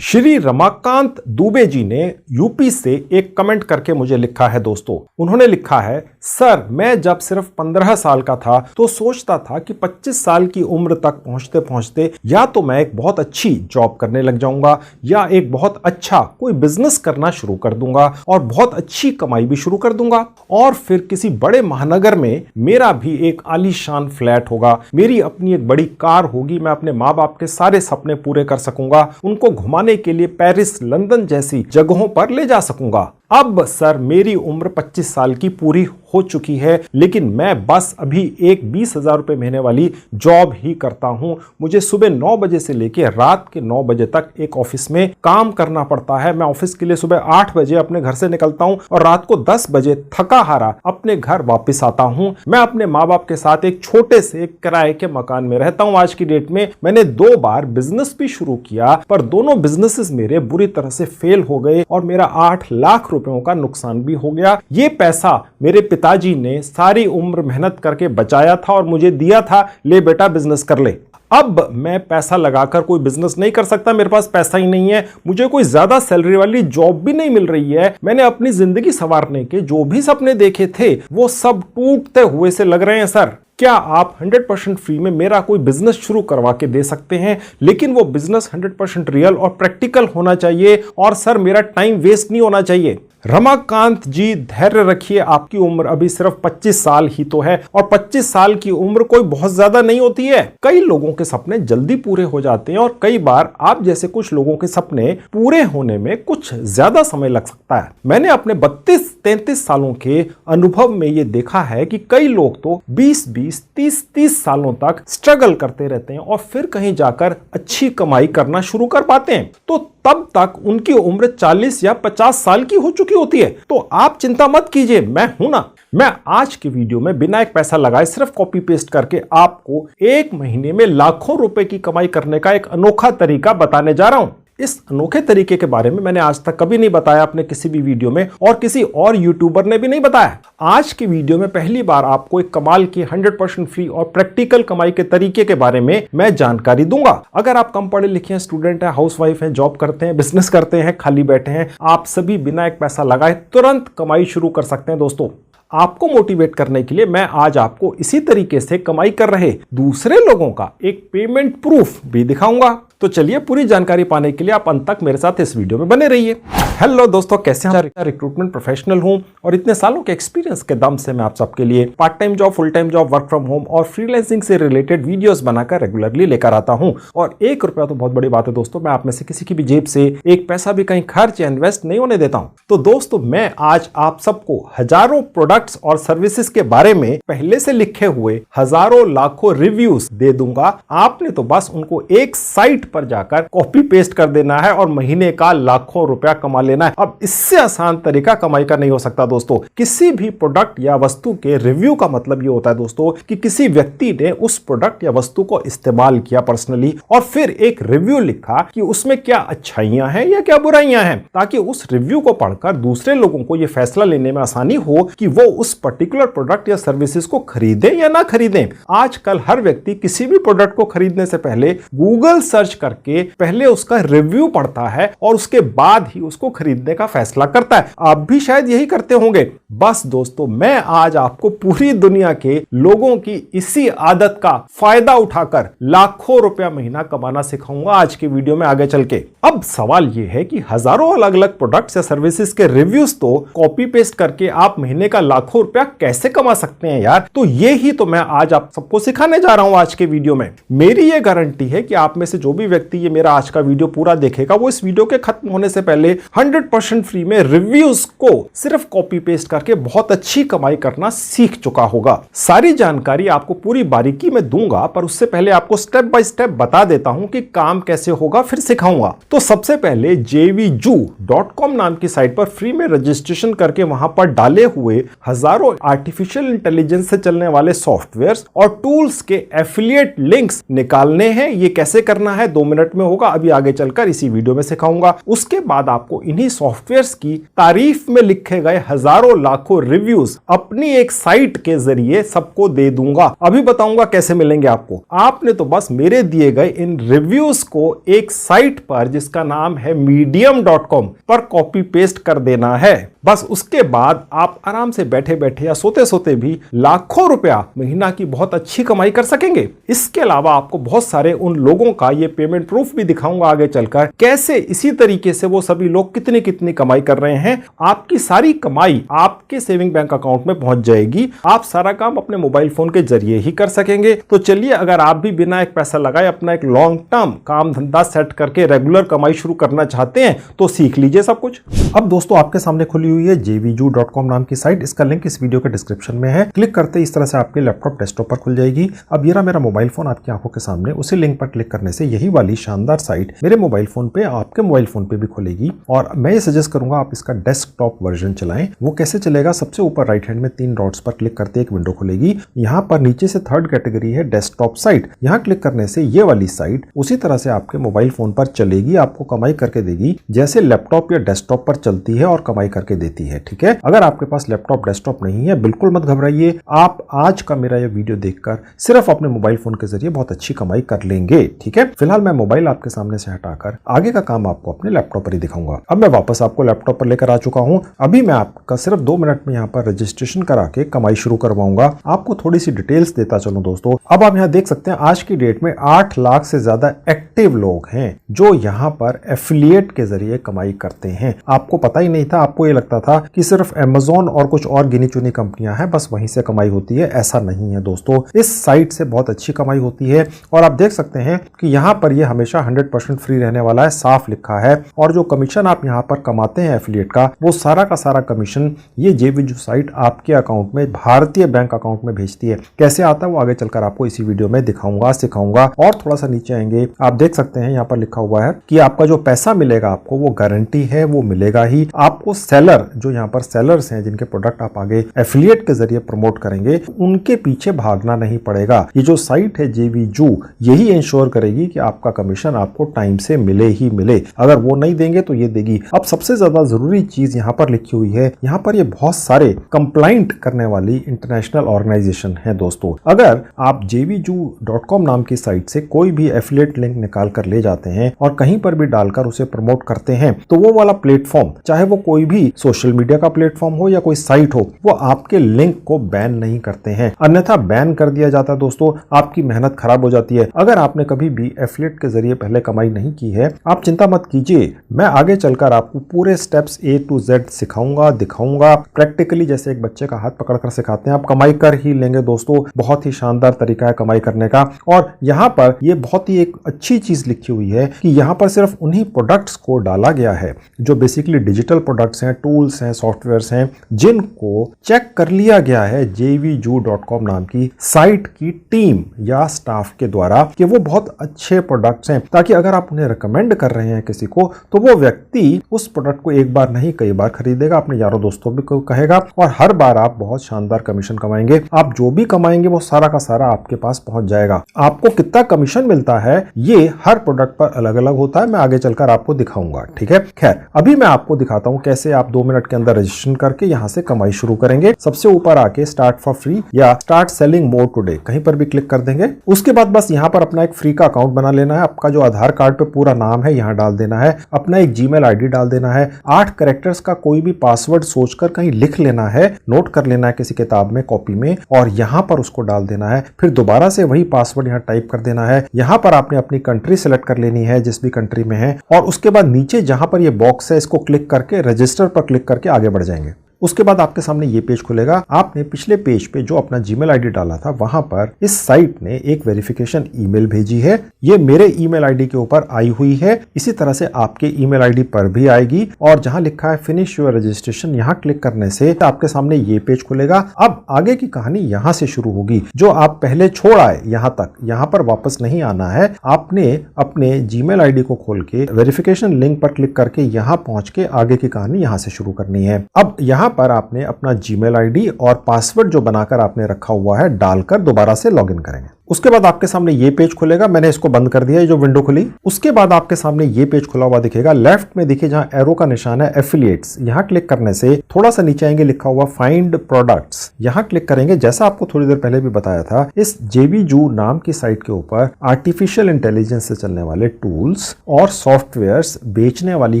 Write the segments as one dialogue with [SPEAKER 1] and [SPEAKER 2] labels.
[SPEAKER 1] श्री रमाकांत दुबे जी ने यूपी से एक कमेंट करके मुझे लिखा है दोस्तों। उन्होंने लिखा है, सर मैं जब सिर्फ 15 साल का था तो सोचता था कि 25 साल की उम्र तक पहुंचते पहुंचते या तो मैं एक बहुत अच्छी जॉब करने लग जाऊंगा या एक बहुत अच्छा कोई बिजनेस करना शुरू कर दूंगा और बहुत अच्छी कमाई भी शुरू कर दूंगा और फिर किसी बड़े महानगर में मेरा भी एक आलीशान फ्लैट होगा, मेरी अपनी एक बड़ी कार होगी, मैं अपने माँ बाप के सारे सपने पूरे कर सकूंगा, उनको घुमाने के लिए पेरिस, लंदन जैसी जगहों पर ले जा सकूंगा। अब सर मेरी उम्र 25 साल की पूरी हो चुकी है, लेकिन मैं बस अभी एक 20,000 रुपए महीने वाली जॉब ही करता हूं। मुझे सुबह 9 बजे से लेकर रात के 9 बजे तक एक ऑफिस में काम करना पड़ता है। मैं ऑफिस के लिए सुबह 8 बजे अपने घर से निकलता हूं और रात को 10 बजे थका हारा अपने घर वापस आता हूं। मैं अपने माँ बाप के साथ एक छोटे से किराए के मकान में रहता हूं। आज की डेट में मैंने 2 बार बिजनेस भी शुरू किया, पर दोनों बिजनेसेस मेरे बुरी तरह से फेल हो गए और मेरा 8 लाख रुपयों का नुकसान भी हो गया। ये पैसा मेरे पिताजी ने सारी उम्र मेहनत करके बचाया था और मुझे दिया था, ले बेटा बिजनेस कर ले। अब मैं पैसा लगाकर कोई बिजनेस नहीं कर सकता, मेरे पास पैसा ही नहीं है, मुझे कोई ज्यादा सैलरी वाली जॉब भी नहीं मिल रही है। मैंने अपनी जिंदगी संवारने के जो भी सपने देखे थे वो सब टूटते हुए से लग रहे हैं। सर क्या आप 100% फ्री में मेरा कोई बिजनेस शुरू करवा के दे सकते हैं, लेकिन वो बिजनेस 100% रियल और प्रैक्टिकल होना चाहिए और सर मेरा टाइम वेस्ट नहीं होना चाहिए। रमाकांत जी धैर्य रखिए, आपकी उम्र अभी सिर्फ 25 साल ही तो है और 25 साल की उम्र कोई बहुत ज्यादा नहीं होती है। कई लोगों के सपने जल्दी पूरे हो जाते हैं और कई बार आप जैसे कुछ लोगों के सपने पूरे होने में कुछ ज्यादा समय लग सकता है। मैंने अपने 32-33 सालों के अनुभव में ये देखा है कि कई लोग तो 20-20, 30-30 सालों तक स्ट्रगल करते रहते हैं और फिर कहीं जाकर अच्छी कमाई करना शुरू कर पाते हैं, तो तब तक उनकी उम्र 40 या 50 साल की हो चुकी होती है। तो आप चिंता मत कीजिए, मैं हूं ना। मैं आज के वीडियो में बिना एक पैसा लगाए सिर्फ कॉपी पेस्ट करके आपको 1 महीने में लाखों रुपए की कमाई करने का एक अनोखा तरीका बताने जा रहा हूं। इस अनोखे तरीके के बारे में मैंने आज तक कभी नहीं बताया अपने किसी भी वीडियो में और किसी और यूट्यूबर ने भी नहीं बताया। आज की वीडियो में पहली बार आपको एक कमाल की 100% फ्री और प्रैक्टिकल कमाई के तरीके के बारे में मैं जानकारी दूंगा। अगर आप कम पढ़े लिखे हैं, स्टूडेंट हैं, हाउसवाइफ हैं, जॉब करते हैं, बिजनेस करते हैं, खाली बैठे हैं, आप सभी बिना एक पैसा लगाए तुरंत कमाई शुरू कर सकते हैं। दोस्तों आपको मोटिवेट करने के लिए मैं आज आपको इसी तरीके से कमाई कर रहे दूसरे लोगों का एक पेमेंट प्रूफ भी दिखाऊंगा। तो चलिए पूरी जानकारी पाने के लिए आप अंत तक मेरे साथ इस वीडियो में बने रहिए। हेलो दोस्तों, कैसे हैं? रिक्रूटमेंट प्रोफेशनल हूं और इतने सालों के एक्सपीरियंस के दम से मैं आप सबके लिए part time job, full time job, work from home और फ्रीलांसिंग से रिलेटेड वीडियोस बनाकर रेगुलरली लेकर आता हूं। और 1 रुपया तो बहुत बड़ी बात है दोस्तों, मैं आप में से किसी की भी जेब से एक पैसा भी कहीं खर्च या इन्वेस्ट नहीं होने देता हूं। तो दोस्तों मैं आज आप सबको हजारों प्रोडक्ट्स और सर्विसेज के बारे में पहले से लिखे हुए हजारों लाखों रिव्यूज दे दूंगा। आपने तो बस उनको एक साइट पर जाकर कॉपी पेस्ट कर देना है और महीने का लाखों रुपया कमा लेना है। अब इससे आसान तरीका कमाई का नहीं हो सकता दोस्तों। किसी भी प्रोडक्ट या वस्तु के रिव्यू का मतलब ये होता है दोस्तों कि किसी व्यक्ति ने उस प्रोडक्ट या वस्तु को इस्तेमाल किया पर्सनली और फिर एक रिव्यू लिखा कि उसमें क्या अच्छाइयां हैं या क्या बुराइयां हैं, ताकि उस रिव्यू को पढ़कर दूसरे लोगों को यह फैसला लेने में आसानी हो कि वो उस पर्टिकुलर प्रोडक्ट या सर्विसेज को खरीदें या ना खरीदें। आजकल हर व्यक्ति किसी भी प्रोडक्ट को खरीदने से पहले गूगल सर्च करके पहले उसका रिव्यू पढ़ता है और उसके बाद ही उसको खरीदने का फैसला करता है। आप भी शायद यही करते होंगे। बस दोस्तों मैं आज आपको पूरी दुनिया के लोगों की इसी आदत का फायदा उठाकर लाखों रुपया महीना कमाना सिखाऊंगा आज के वीडियो में आगे चल के। अब सवाल यह है कि हजारों अलग अलग प्रोडक्ट्स या सर्विसेज के रिव्यूज तो कॉपी पेस्ट करके आप महीने का लाखों रुपया कैसे कमा सकते हैं यार। तो ये ही तो मैं आज आप सबको सिखाने जा रहा हूं आज के वीडियो में। मेरी ये गारंटी है कि आप में से जो भी व्यक्ति ये मेरा आज का वीडियो पूरा देखेगा वो इस वीडियो के खत्म होने से पहले 100% फ्री में रिव्यूज को सिर्फ कॉपी पेस्ट करके बहुत अच्छी कमाई करना सीख चुका होगा। सारी जानकारी आपको पूरी बारीकी में दूंगा, पर उससे पहले आपको स्टेप बाय स्टेप बता देता हूं कि काम कैसे होगा, फिर सिखाऊंगा। तो सबसे पहले jvju.com नाम की साइट पर फ्री में रजिस्ट्रेशन करके वहां पर डाले हुए हजारों आर्टिफिशियल इंटेलिजेंस से चलने वाले सॉफ्टवेयर और टूल्स के एफिलिएट लिंक्स निकालने हैं। ये कैसे करना है 2 मिनट में होगा, अभी आगे चलकर इसी वीडियो में सिखाऊंगा। उसके बाद आपको इन्हीं इन्हीं सॉफ्टवेयर्स की तारीफ में लिखे गए हजारों लाखों रिव्यूज अपनी एक साइट के जरिए सबको दे दूंगा। अभी बताऊंगा कैसे मिलेंगे आपको। आपने तो बस मेरे दिए गए इन रिव्यूज को एक साइट पर जिसका नाम है medium.com पर कॉपी पेस्ट कर देना है। बस उसके बाद आप आराम से बैठे बैठे या सोते सोते भी लाखों रुपया महीना की बहुत अच्छी कमाई कर सकेंगे। इसके अलावा आपको बहुत सारे उन लोगों का ये पेमेंट प्रूफ भी दिखाऊंगा आगे चलकर, कैसे इसी तरीके से वो सभी लोग कितनी कितनी कमाई कर रहे हैं। आपकी सारी कमाई आपके सेविंग बैंक अकाउंट में पहुंच जाएगी। आप सारा काम अपने मोबाइल फोन के जरिए ही कर सकेंगे। तो चलिए, अगर आप भी बिना एक पैसा लगाए अपना एक लॉन्ग टर्म काम धंधा सेट करके रेगुलर कमाई शुरू करना चाहते हैं तो सीख लीजिए सब कुछ। अब दोस्तों, आपके सामने खुली हुई है jvju.com नाम की साइट। इसका लिंक इस वीडियो के डिस्क्रिप्शन में है। क्लिक करते इस तरह से आपके लैपटॉप डेस्कटॉप पर खुल जाएगी। अब ये रहा मेरा मोबाइल फोन आपकी आंखों के सामने। उसी लिंक पर क्लिक करने से यही वाली शानदार साइट मेरे मोबाइल फोन पे, आपके मोबाइल फोन पे भी खुलेगी। और मैं ये सजेस्ट करूंगा आप इसका डेस्कटॉप वर्जन चलाएं। वो कैसे चलेगा? सबसे ऊपर राइट हैंड में 3 डॉट्स पर क्लिक करते एक विंडो खुलेगी। यहाँ पर नीचे से थर्ड कैटेगरी है डेस्कटॉप साइट। यहाँ क्लिक करने से ये वाली साइट उसी तरह से आपके मोबाइल फोन पर चलेगी, आपको कमाई करके देगी जैसे लैपटॉप या डेस्कटॉप पर चलती है और कमाई करके देती है। ठीक है, अगर आपके पास लैपटॉप डेस्कटॉप नहीं है, बिल्कुल मत घबराइए। आप आज का मेरा ये वीडियो देखकर सिर्फ अपने मोबाइल फोन के जरिए बहुत अच्छी कमाई कर लेंगे। ठीक है, फिलहाल मैं मोबाइल आपके सामने से हटाकर आगे का काम आपको अपने लैपटॉप पर ही दिखाऊंगा। अब मैं वापस आपको लैपटॉप पर लेकर आ चुका हूं। अभी मैं आपका सिर्फ 2 मिनट में यहाँ पर रजिस्ट्रेशन करा के कमाई शुरू करवाऊंगा। आपको थोड़ी सी डिटेल्स देता चलूं दोस्तों। अब आप यहाँ देख सकते हैं आज की डेट में 8 लाख से ज्यादा एक्टिव लोग हैं जो यहाँ पर एफिलिएट के जरिए कमाई करते हैं। आपको पता ही नहीं था, आपको ये लगता था कि सिर्फ Amazon और कुछ और गिनी चुनी कंपनियां हैं, बस वहीं से कमाई होती है। ऐसा नहीं है दोस्तों, इस साइट से बहुत अच्छी कमाई होती है। और आप देख सकते हैं कि यहाँ पर ये हमेशा 100% फ्री रहने वाला है, साफ लिखा है। और जो कमीशन आप यहाँ पर कमाते हैं एफिलिएट का, वो सारा का सारा कमीशन ये jvju साइट आपके अकाउंट में, भारतीय बैंक अकाउंट में भेजती है। कैसे आता है वो आगे चलकर आपको इसी वीडियो में दिखाऊंगा, सिखाऊंगा। और थोड़ा सा नीचे आएंगे, आप देख सकते हैं यहाँ पर लिखा हुआ है कि आपका जो पैसा मिलेगा आपको, वो गारंटी है, वो मिलेगा ही। आपको सेलर, जो यहाँ पर सेलर्स हैं जिनके प्रोडक्ट आप आगे एफिलिएट के जरिए प्रमोट करेंगे, उनके पीछे भागना नहीं पड़ेगा। ये जो साइट है jvju, यही इंश्योर करेगी कि आपका कमीशन आपको टाइम से मिले ही मिले। अगर वो नहीं देंगे तो ये देगी। अब सबसे ज्यादा जरूरी चीज यहाँ पर लिखी हुई है, यहाँ पर ये बहुत सारे कंप्लाइंट करने वाली इंटरनेशनल ऑर्गेनाइजेशन है दोस्तों। अगर आप jvju.com नाम की साइट से कोई भी एफिलिएट लिंक निकाल कर ले जाते हैं और कहीं पर भी डालकर उसे प्रमोट करते हैं, तो वो वाला प्लेटफॉर्म, चाहे वो कोई भी सोशल मीडिया का प्लेटफॉर्म हो या कोई साइट हो, वो आपके लिंक को बैन नहीं करते हैं। अन्यथा बैन कर दिया जाता है दोस्तों, आपकी मेहनत खराब हो जाती है। अगर आपने कभी भी एफिलिएट के जरिए पहले कमाई नहीं की है, आप चिंता मत कीजिए। मैं आगे चलकर आपको पूरे स्टेप्स A to Z सिखाऊंगा, दिखाऊंगा प्रैक्टिकली, जैसे एक बच्चे का हाथ पकड़कर सिखाते हैं। आप कमाई कर ही लेंगे दोस्तों। बहुत ही शानदार तरीका है कमाई करने का। और यहाँ पर ये बहुत ही एक अच्छी चीज लिखी हुई है कि यहाँ पर सिर्फ उन्हीं प्रोडक्ट्स को डाला गया है जो बेसिकली डिजिटल प्रोडक्ट्स हैं, टूल्स हैं, सॉफ्टवेयर्स हैं, जिनको चेक कर लिया गया है jvju.com नाम की साइट की टीम या स्टाफ के द्वारा कि वो बहुत अच्छे प्रोडक्ट्स हैं, ताकि अगर आप उन्हें रिकमेंड कर रहे हैं किसी को, तो वो व्यक्ति उस प्रोडक्ट को एक बार नहीं कई बार खरीदेगा, अपने यारों दोस्तों भी को कहेगा और हर बार आप बहुत शानदार कमीशन कमाएंगे। आप जो भी कमाएंगे वो सारा का सारा आपके पास पहुंच जाएगा। आपको कितना कमीशन मिलता है ये हर प्रोडक्ट पर अलग अलग होता है, मैं आगे चलकर आपको दिखाऊंगा। ठीक है, खैर अभी मैं आपको दिखाता हूं कैसे आप 2 मिनट के अंदर रजिस्ट्रेशन करके यहां से कमाई शुरू करेंगे। सबसे ऊपर आके स्टार्ट फॉर फ्री या स्टार्ट सेलिंग मोर टुडे कहीं पर भी क्लिक कर देंगे। उसके बाद बस यहां पर अपना एक फ्री का अकाउंट बना लेना है। आपका जो आधार कार्ड पे पूरा नाम है यहां डाल देना है, अपना एक जीमेल आईडी डाल देना है, 8 कैरेक्टर्स का कोई भी पासवर्ड सोचकर कहीं लिख लेना है, नोट कर लेना है किसी किताब में, कॉपी में, और यहां पर उसको डाल देना है। फिर दोबारा से वही पासवर्ड यहां टाइप कर देना है। यहां पर आपने अपनी कंट्री सेलेक्ट कर लेनी है जिस भी कंट्री में है, और उसके बाद नीचे जहां पर ये बॉक्स है इसको क्लिक करके रजिस्टर पर क्लिक करके आगे बढ़ जाएंगे। उसके बाद आपके सामने ये पेज खुलेगा। आपने पिछले पेज पे जो अपना जीमेल आईडी डाला था वहां पर इस साइट ने एक वेरिफिकेशन ईमेल भेजी है। ये मेरे ईमेल आईडी के ऊपर आई हुई है, इसी तरह से आपके ईमेल आईडी पर भी आएगी। और जहां लिखा है फिनिश योर रजिस्ट्रेशन, यहां क्लिक करने से आपके सामने ये पेज खुलेगा। अब आगे की कहानी यहां से शुरू होगी। जो आप पहले छोड़ आए यहां तक, यहां पर वापस नहीं आना है। आपने अपने जीमेल आईडी को खोल के वेरिफिकेशन लिंक पर क्लिक करके यहां पहुंच के आगे की कहानी यहां से शुरू करनी है। अब यहां पर आपने अपना जीमेल आईडी और पासवर्ड जो बनाकर आपने रखा हुआ है डालकर दोबारा से लॉगिन करेंगे। उसके बाद आपके सामने ये पेज खुलेगा, मैंने इसको बंद कर दिया, ये जो विंडो खुली। उसके बाद आपके सामने ये पेज खुला हुआ दिखेगा। लेफ्ट में देखिए जहां एरो का निशान है एफिलिएट्स, यहां क्लिक करने से थोड़ा सा नीचे आएंगे, लिखा हुआ फाइंड प्रोडक्ट्स, यहां क्लिक करेंगे। जैसा आपको थोड़ी देर पहले भी बताया था, इस जेवीजू नाम की साइट के ऊपर आर्टिफिशियल इंटेलिजेंस से चलने वाले टूल्स और सॉफ्टवेयर्स बेचने वाली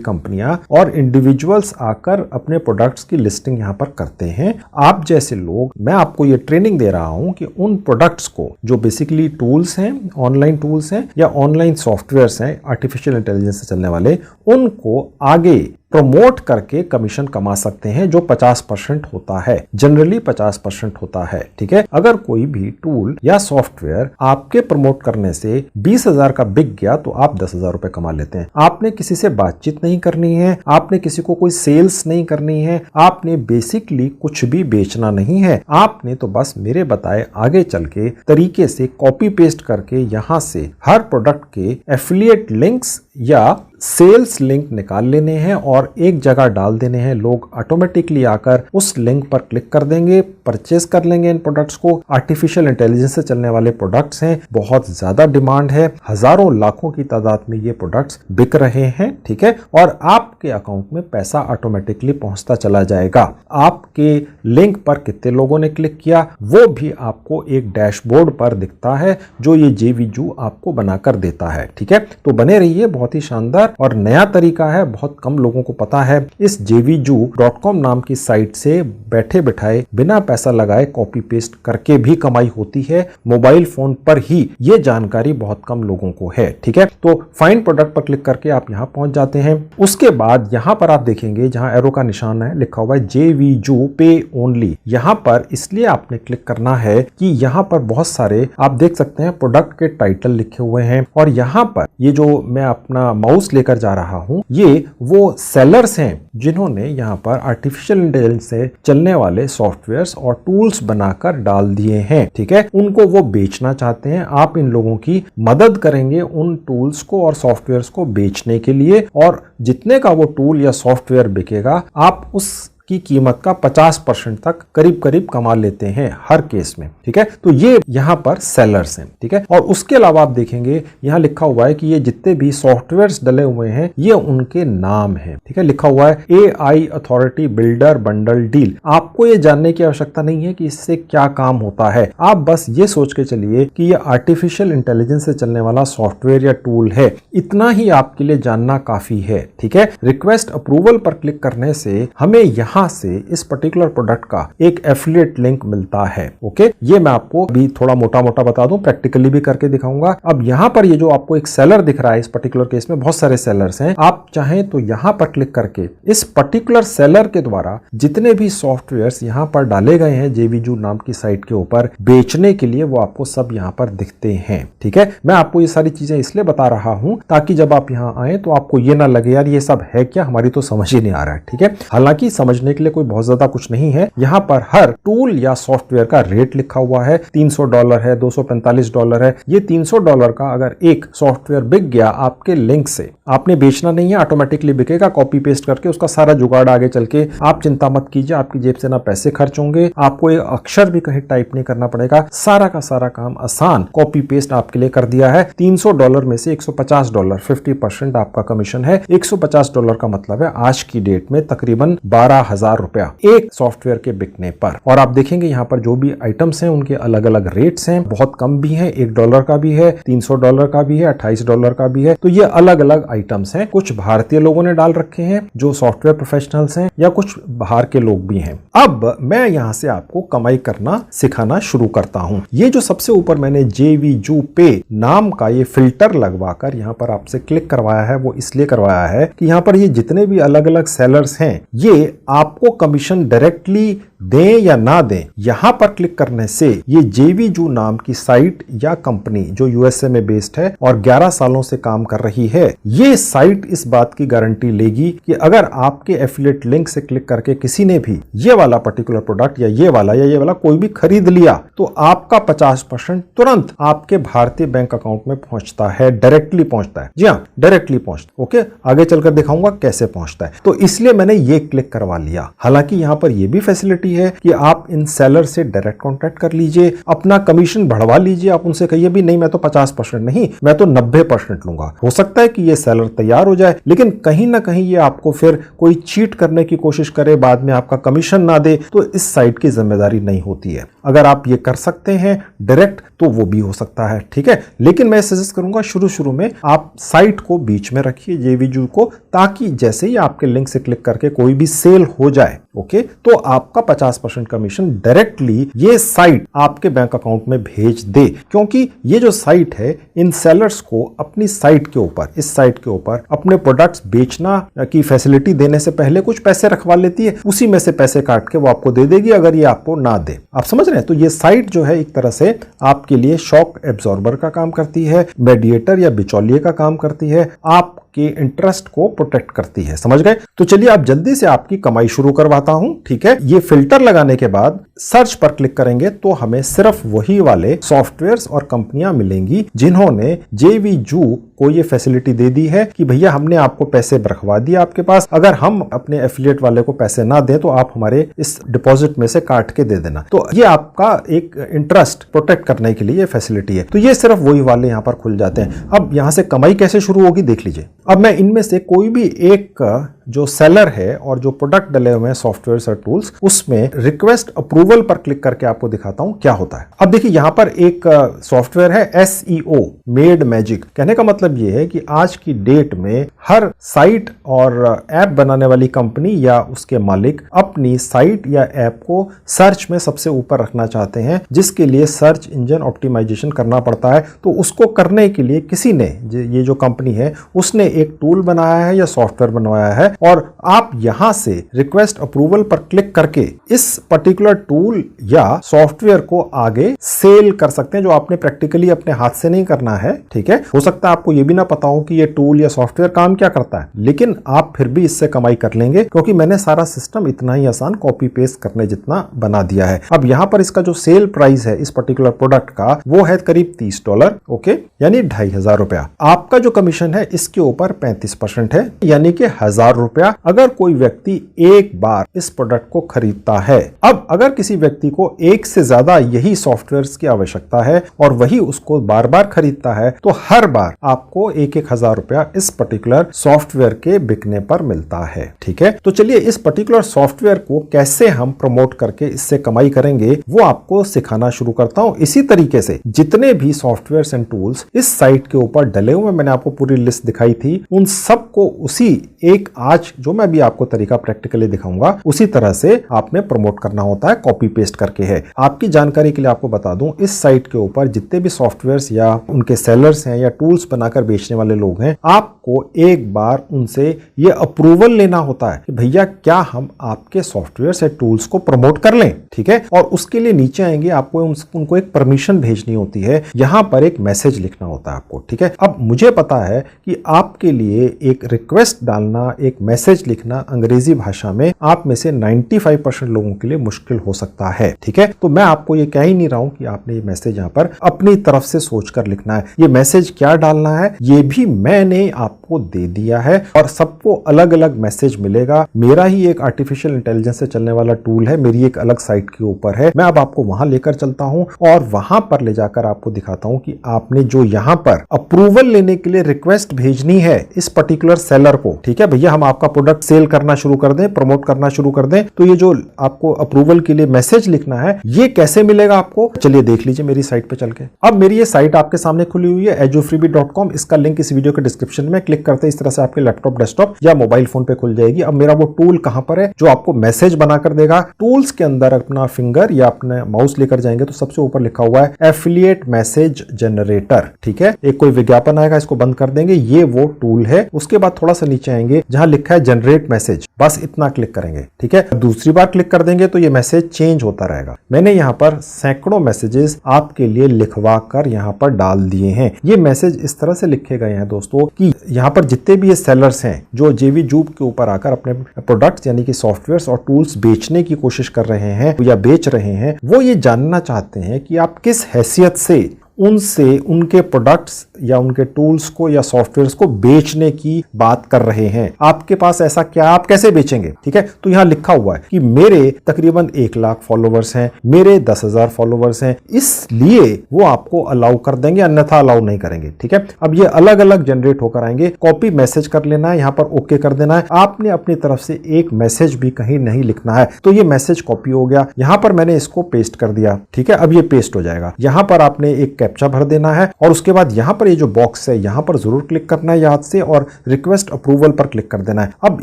[SPEAKER 1] कंपनियां और इंडिविजुअल्स आकर अपने प्रोडक्ट्स की लिस्टिंग यहां पर करते हैं। आप जैसे लोग, मैं आपको ये ट्रेनिंग दे रहा हूं कि उन प्रोडक्ट्स को जो बेसिकली टूल्स हैं, ऑनलाइन टूल्स हैं या ऑनलाइन सॉफ्टवेयर्स हैं आर्टिफिशियल इंटेलिजेंस से चलने वाले, उनको आगे प्रमोट करके कमीशन कमा सकते हैं, जो 50% होता है, जनरली 50% होता है। ठीक है, अगर कोई भी टूल या सॉफ्टवेयर आपके प्रमोट करने से 20,000 का बिक गया तो आप 10,000 रुपए कमा लेते हैं। आपने किसी से बातचीत नहीं करनी है, आपने किसी को कोई सेल्स नहीं करनी है, आपने बेसिकली कुछ भी बेचना नहीं है। आपने तो बस मेरे बताए आगे चल के तरीके से कॉपी पेस्ट करके यहां से हर प्रोडक्ट के एफिलिएट लिंक्स या सेल्स लिंक निकाल लेने हैं और एक जगह डाल देने हैं। लोग ऑटोमेटिकली आकर उस लिंक पर क्लिक कर देंगे, परचेस कर लेंगे इन प्रोडक्ट्स को। आर्टिफिशियल इंटेलिजेंस से चलने वाले प्रोडक्ट्स हैं, बहुत ज्यादा डिमांड है, हजारों लाखों की तादाद में ये प्रोडक्ट्स बिक रहे हैं। ठीक है, और आपके अकाउंट में पैसा ऑटोमेटिकली पहुंचता चला जाएगा। आपके लिंक पर कितने लोगों ने क्लिक किया वो भी आपको एक डैशबोर्ड पर दिखता है, जो ये जेवीजू आपको बनाकर देता है। ठीक है, तो बने रहिए, बहुत ही शानदार और नया तरीका है, बहुत कम लोगों को पता है। इस jvju.com नाम की साइट से बैठे बिठाए बिना पैसा लगाए कॉपी पेस्ट करके भी कमाई होती है। मोबाइल फोन पर ही ये जानकारी बहुत कम लोगों को है। ठीक है, तो फाइंड प्रोडक्ट पर क्लिक करके आप यहां पहुंच जाते हैं। उसके बाद यहां पर आप देखेंगे जहां एरो का निशान है, लिखा हुआ है जेवीजू पे ओनली। यहां पर इसलिए आपने क्लिक करना है कि यहां पर बहुत सारे आप देख सकते हैं प्रोडक्ट के टाइटल लिखे हुए हैं, और यहां पर ये जो मैं अपना माउस लेकर जा रहा हूं, ये वो सेलर्स हैं जिन्होंने यहां पर आर्टिफिशियल इंटेलिजेंस से चलने वाले सॉफ्टवेयर्स और टूल्स बनाकर डाल दिए हैं। ठीक है, उनको वो बेचना चाहते हैं। आप इन लोगों की मदद करेंगे उन टूल्स को और सॉफ्टवेयर्स को बेचने के लिए, और जितने का वो टूल या सॉफ्टवेयर बिकेगा आप उस की कीमत का 50% तक करीब करीब कमा लेते हैं हर केस में। ठीक है, तो ये यहां पर सेलर्स हैं। ठीक है, और उसके अलावा आप देखेंगे यहां लिखा हुआ है कि ये जितने भी सॉफ्टवेयर्स डले हुए हैं ये उनके नाम है। ठीक है, लिखा हुआ है AI authority builder bundle deal. आपको ये जानने की आवश्यकता नहीं है कि इससे क्या काम होता है, आप बस ये सोच के चलिए कि ये आर्टिफिशियल इंटेलिजेंस से चलने वाला सॉफ्टवेयर या टूल है, इतना ही आपके लिए जानना काफी है। ठीक है, रिक्वेस्ट अप्रूवल पर क्लिक करने से हमें यहां से इस पर्टिकुलर प्रोडक्ट का एक एफिलिएट लिंक मिलता है। ओके, ये मैं आपको भी थोड़ा मोटा मोटा बता दूं, प्रैक्टिकली भी करके दिखाऊंगा। अब यहां पर ये जो आपको एक सेलर दिख रहा है, इस पर्टिकुलर केस में बहुत सारे सेलर्स हैं। आप चाहें तो यहां पर क्लिक करके इस पर्टिकुलर सेलर के द्वारा जितने भी सॉफ्टवेयर्स यहां पर डाले गए हैं जेवीजू नाम की साइट के ऊपर बेचने के लिए, वो आपको सब यहां पर दिखते हैं। ठीक है, मैं आपको ये सारी चीजें इसलिए बता रहा हूं ताकि जब आप यहां आए तो आपको ये ना लगे यार ये सब है क्या, हमारी तो समझ ही नहीं आ रहा है। ठीक है, हालांकि समझने के लिए कोई बहुत ज्यादा कुछ नहीं है। यहाँ पर हर टूल या सॉफ्टवेयर का रेट लिखा हुआ है, $300 है, $245 है। ये $300 का अगर एक सॉफ्टवेयर बिक गया आपके लिंक से, आपने बेचना नहीं है, ऑटोमेटिकली बिकेगा कॉपी पेस्ट करके, उसका सारा जुगाड़ आगे चल के, आप चिंता मत कीजिए, आपकी जेब से ना पैसे खर्च होंगे, आपको एक अक्षर भी कहीं टाइप नहीं करना पड़ेगा, सारा का सारा काम आसान कॉपी पेस्ट आपके लिए कर दिया है। $300 में से $150 50% आपका कमीशन है। $150 का मतलब है आज की डेट में तकरीबन 12,000 रुपया एक सॉफ्टवेयर के बिकने पर। और आप देखेंगे यहाँ पर जो भी आइटम्स हैं उनके अलग अलग रेट्स हैं, बहुत कम भी हैं, $1 का भी है, $300 का भी है, $28 का भी है। तो ये अलग अलग आइटम्स हैं। कुछ भारतीय लोगों ने डाल रखे हैं जो सॉफ्टवेयर प्रोफेशनल्स हैं, या कुछ बाहर के लोग भी हैं। अब मैं यहाँ से आपको कमाई करना सिखाना शुरू करता हूँ। ये जो सबसे ऊपर मैंने जेवीजू पे नाम का ये फिल्टर लगवाकर यहाँ पर आपसे क्लिक करवाया है, वो इसलिए करवाया है कि यहाँ पर ये जितने भी अलग अलग सेलर्स हैं ये आपको कमीशन डायरेक्टली दें या ना दें, यहां पर क्लिक करने से ये जेवीजू नाम की साइट या कंपनी जो यूएसए में बेस्ड है और 11 सालों से काम कर रही है, ये साइट इस बात की गारंटी लेगी कि अगर आपके एफिलिएट लिंक से क्लिक करके किसी ने भी ये वाला पर्टिकुलर प्रोडक्ट या ये वाला कोई भी खरीद लिया तो आपका 50% तुरंत आपके भारतीय बैंक अकाउंट में पहुंचता है, डायरेक्टली पहुंचता है। जी हाँ, डायरेक्टली पहुंचता। ओके, आगे चलकर दिखाऊंगा कैसे पहुंचता है। तो इसलिए मैंने ये क्लिक करवा लिया। हालांकि यहां पर ये भी फैसिलिटी अपॉर्चुनिटी है कि आप इन सेलर से डायरेक्ट कॉन्टैक्ट कर लीजिए, अपना कमीशन बढ़वा लीजिए। आप उनसे कहिए भी नहीं मैं तो 50% नहीं, मैं तो 90% लूंगा। हो सकता है कि ये सेलर तैयार हो जाए, लेकिन कहीं ना कहीं ये आपको फिर कोई चीट करने की कोशिश करे, बाद में आपका कमीशन ना दे, तो इस साइट की जिम्मेदारी नहीं होती है। अगर आप ये कर सकते हैं डायरेक्ट तो वो भी हो सकता है, ठीक है। लेकिन मैं सजेस्ट करूंगा शुरू में आप साइट को बीच में रखिए, JVZoo को, ताकि जैसे ही आपके लिंक से क्लिक करके कोई भी सेल हो जाए, ओके, तो आपका 50% कमीशन डायरेक्टली ये साइट आपके बैंक अकाउंट में भेज दे। क्योंकि ये जो साइट है इन सेलर्स को अपनी साइट के ऊपर, इस साइट के ऊपर अपने प्रोडक्ट्स बेचना की फैसिलिटी देने से पहले कुछ पैसे रखवा लेती है, उसी में से पैसे काट के वो आपको दे देगी अगर ये आपको ना दे। आप समझ रहे हैं? तो ये साइट जो है एक तरह से आपके लिए शॉक एब्जॉर्बर का काम करती है, मेडिएटर या बिचौलिए का काम करती है, आपके इंटरेस्ट को प्रोटेक्ट करती है। समझ गए? तो चलिए आप जल्दी से आपकी कमाई शुरू करवाता हूं, ठीक है। ये फिल्टर लगाने के बाद सर्च पर क्लिक करेंगे तो हमें सिर्फ वही वाले सॉफ्टवेयर्स और कंपनियां मिलेंगी जिन्होंने JVZoo को ये फैसिलिटी दे दी है कि भैया हमने आपको पैसे रखवा दिए आपके पास, अगर हम अपने एफिलिएट वाले को पैसे ना दें तो आप हमारे इस डिपॉजिट में से काट के दे देना। तो ये आपका एक इंटरेस्ट प्रोटेक्ट करने के लिए फैसिलिटी है। तो ये सिर्फ वही वाले यहां पर खुल जाते हैं। अब यहां से कमाई कैसे शुरू होगी देख लीजिए। अब मैं इनमें से कोई भी एक जो सेलर है और जो प्रोडक्ट डले हुए हैं सॉफ्टवेयर और टूल्स, उसमें रिक्वेस्ट अप्रूवल पर क्लिक करके आपको दिखाता हूं क्या होता है। अब देखिए यहां पर एक सॉफ्टवेयर है SEO मेड मैजिक। कहने का मतलब यह है कि आज की डेट में हर साइट और ऐप बनाने वाली कंपनी या उसके मालिक अपनी साइट या ऐप को सर्च में सबसे ऊपर रखना चाहते हैं, जिसके लिए सर्च इंजन ऑप्टिमाइजेशन करना पड़ता है। तो उसको करने के लिए किसी ने, ये जो कंपनी है, उसने एक टूल बनाया है या सॉफ्टवेयर बनवाया है, और आप यहां से रिक्वेस्ट अप्रूवल पर क्लिक करके इस पर्टिकुलर टूल या सॉफ्टवेयर को आगे सेल कर सकते हैं, जो आपने प्रैक्टिकली अपने हाथ से नहीं करना है, ठीक है। हो सकता है आपको यह भी ना पता हो कि ये टूल या सॉफ्टवेयर काम क्या करता है, लेकिन आप फिर भी इससे कमाई कर लेंगे, क्योंकि मैंने सारा सिस्टम इतना ही आसान कॉपी पेस्ट करने जितना बना दिया है। अब यहां पर इसका जो सेल प्राइस है इस पर्टिकुलर प्रोडक्ट का, वो है करीब $30, ओके, यानी 2500 रुपया। आपका जो कमीशन है इसके ऊपर 35% है, यानी कि 1000 रुपया अगर कोई व्यक्ति एक बार इस प्रोडक्ट को खरीदता है। अब अगर किसी व्यक्ति को एक से ज्यादा यही सॉफ्टवेयर्स की आवश्यकता है और वही उसको बार बार खरीदता है, तो हर बार आपको 1,000 रुपया इस पर्टिकुलर सॉफ्टवेयर के बिकने पर मिलता है, ठीक है। तो चलिए इस पर्टिकुलर सॉफ्टवेयर को कैसे हम प्रमोट करके इससे कमाई करेंगे वो आपको सिखाना शुरू करता हूं। इसी तरीके से जितने भी सॉफ्टवेयर्स एंड टूल्स इस साइट के ऊपर डले हुए, मैंने आपको पूरी लिस्ट दिखाई थी, उन सबको उसी एक आज जो मैं भी आपको तरीका प्रैक्टिकली दिखाऊंगा उसी तरह से आपने प्रमोट करना होता है, कॉपी पेस्ट करके है। आपकी जानकारी के लिए आपको बता दूं, इस साइट के ऊपर जितने भी सॉफ्टवेयर्स या उनके सेलर्स हैं या टूल्स बनाकर बेचने वाले लोग हैं, आपको एक बार उनसे ये अप्रूवल लेना होता है कि भैया क्या हम आपके सॉफ्टवेयर से टूल्स को प्रमोट कर लें, ठीक है। और उसके लिए नीचे आएंगे, आपको उनको एक परमिशन भेजनी होती है, यहां पर एक मैसेज लिखना होता है आपको, ठीक है। अब मुझे पता है कि आपके लिए एक रिक्वेस्ट डालना, एक मैसेज लिखना अंग्रेजी भाषा में आप में से 95% लोगों के लिए मुश्किल हो सकता है, ठीक है। तो मैं आपको ये कह ही नहीं रहा हूं कि आपने ये मैसेज यहां पर अपनी तरफ से सोचकर लिखना है। ये मैसेज क्या डालना है ये भी मैंने आपको दे दिया है, और सबको अलग अलग मैसेज मिलेगा। मेरा ही एक आर्टिफिशियल इंटेलिजेंस से चलने वाला टूल है, मेरी एक अलग साइट के ऊपर है। मैं अब आपको वहां लेकर चलता हूं और वहां पर ले जाकर आपको दिखाता हूं कि आपने जो यहां पर अप्रूवल लेने के लिए रिक्वेस्ट भेजनी है इस पर्टिकुलर सेलर को, ठीक है भैया हम आपका प्रोडक्ट सेल करना शुरू कर दें, प्रमोट करना शुरू कर दें, तो ये जो आपको अप्रूवल के लिए मैसेज लिखना है ये कैसे मिलेगा आपको, चलिए देख लीजिए मेरी साइट पे चल के। अब मेरी ये साइट आपके सामने खुली हुई है edufreebie.com, इसका लिंक इस वीडियो के डिस्क्रिप्शन में, क्लिक करते इस तरह से आपके लैपटॉप, डेस्कटॉप या मोबाइल फोन पे खुल जाएगी। अब मेरा वो टूल कहां पर है जो आपको मैसेज बनाकर देगा। टूल्स के अंदर अपना फिंगर या अपने माउस लेकर जाएंगे तो सबसे ऊपर लिखा हुआ है एफिलिएट मैसेज जनरेटर, ठीक है। एक कोई विज्ञापन आएगा, इसको बंद कर देंगे, ये वो टूल है। उसके बाद थोड़ा सा नीचे आएंगे जहां लिखा है जनरेट मैसेज, बस इतना क्लिक करेंगे, ठीक है। दूसरी बार क्लिक कर देंगे तो ये मैसेज चेंज होता रहेगा। मैंने यहाँ पर सैकड़ों मैसेजेस आपके लिए लिखवा कर यहाँ पर डाल दिए हैं। ये मैसेज इस तरह से लिखे गए हैं दोस्तों कि यहाँ पर जितने भी ये सेलर्स हैं जो JVZoo के ऊपर आकर अपने प्रोडक्ट्स यानी कि सॉफ्टवेयर्स और टूल्स बेचने की कोशिश कर रहे हैं या बेच रहे हैं, वो ये जानना चाहते हैं कि आप किस हैसियत से उनसे उनके प्रोडक्ट्स या उनके टूल्स को या सॉफ्टवेयर्स को बेचने की बात कर रहे हैं। आपके पास ऐसा क्या, आप कैसे बेचेंगे? ठीक है, तो यहां लिखा हुआ है कि मेरे तकरीबन 1 लाख फॉलोवर्स हैं, मेरे 10,000 फॉलोवर्स हैं, इसलिए वो आपको अलाउ कर देंगे, अन्यथा अलाउ नहीं करेंगे। ठीक है, अब ये अलग अलग जनरेट होकर आएंगे। कॉपी मैसेज कर लेना है, यहां पर ओके कर देना है। आपने अपनी तरफ से एक मैसेज भी कहीं नहीं लिखना है। तो ये मैसेज कॉपी हो गया, यहां पर मैंने इसको पेस्ट कर दिया। ठीक है, अब ये पेस्ट हो जाएगा। यहां पर आपने एक कैप्चा भर देना है और उसके बाद यहां पर ये जो बॉक्स है यहां पर जरूर क्लिक करना है याद से, और रिक्वेस्ट अप्रूवल पर क्लिक कर देना है। अब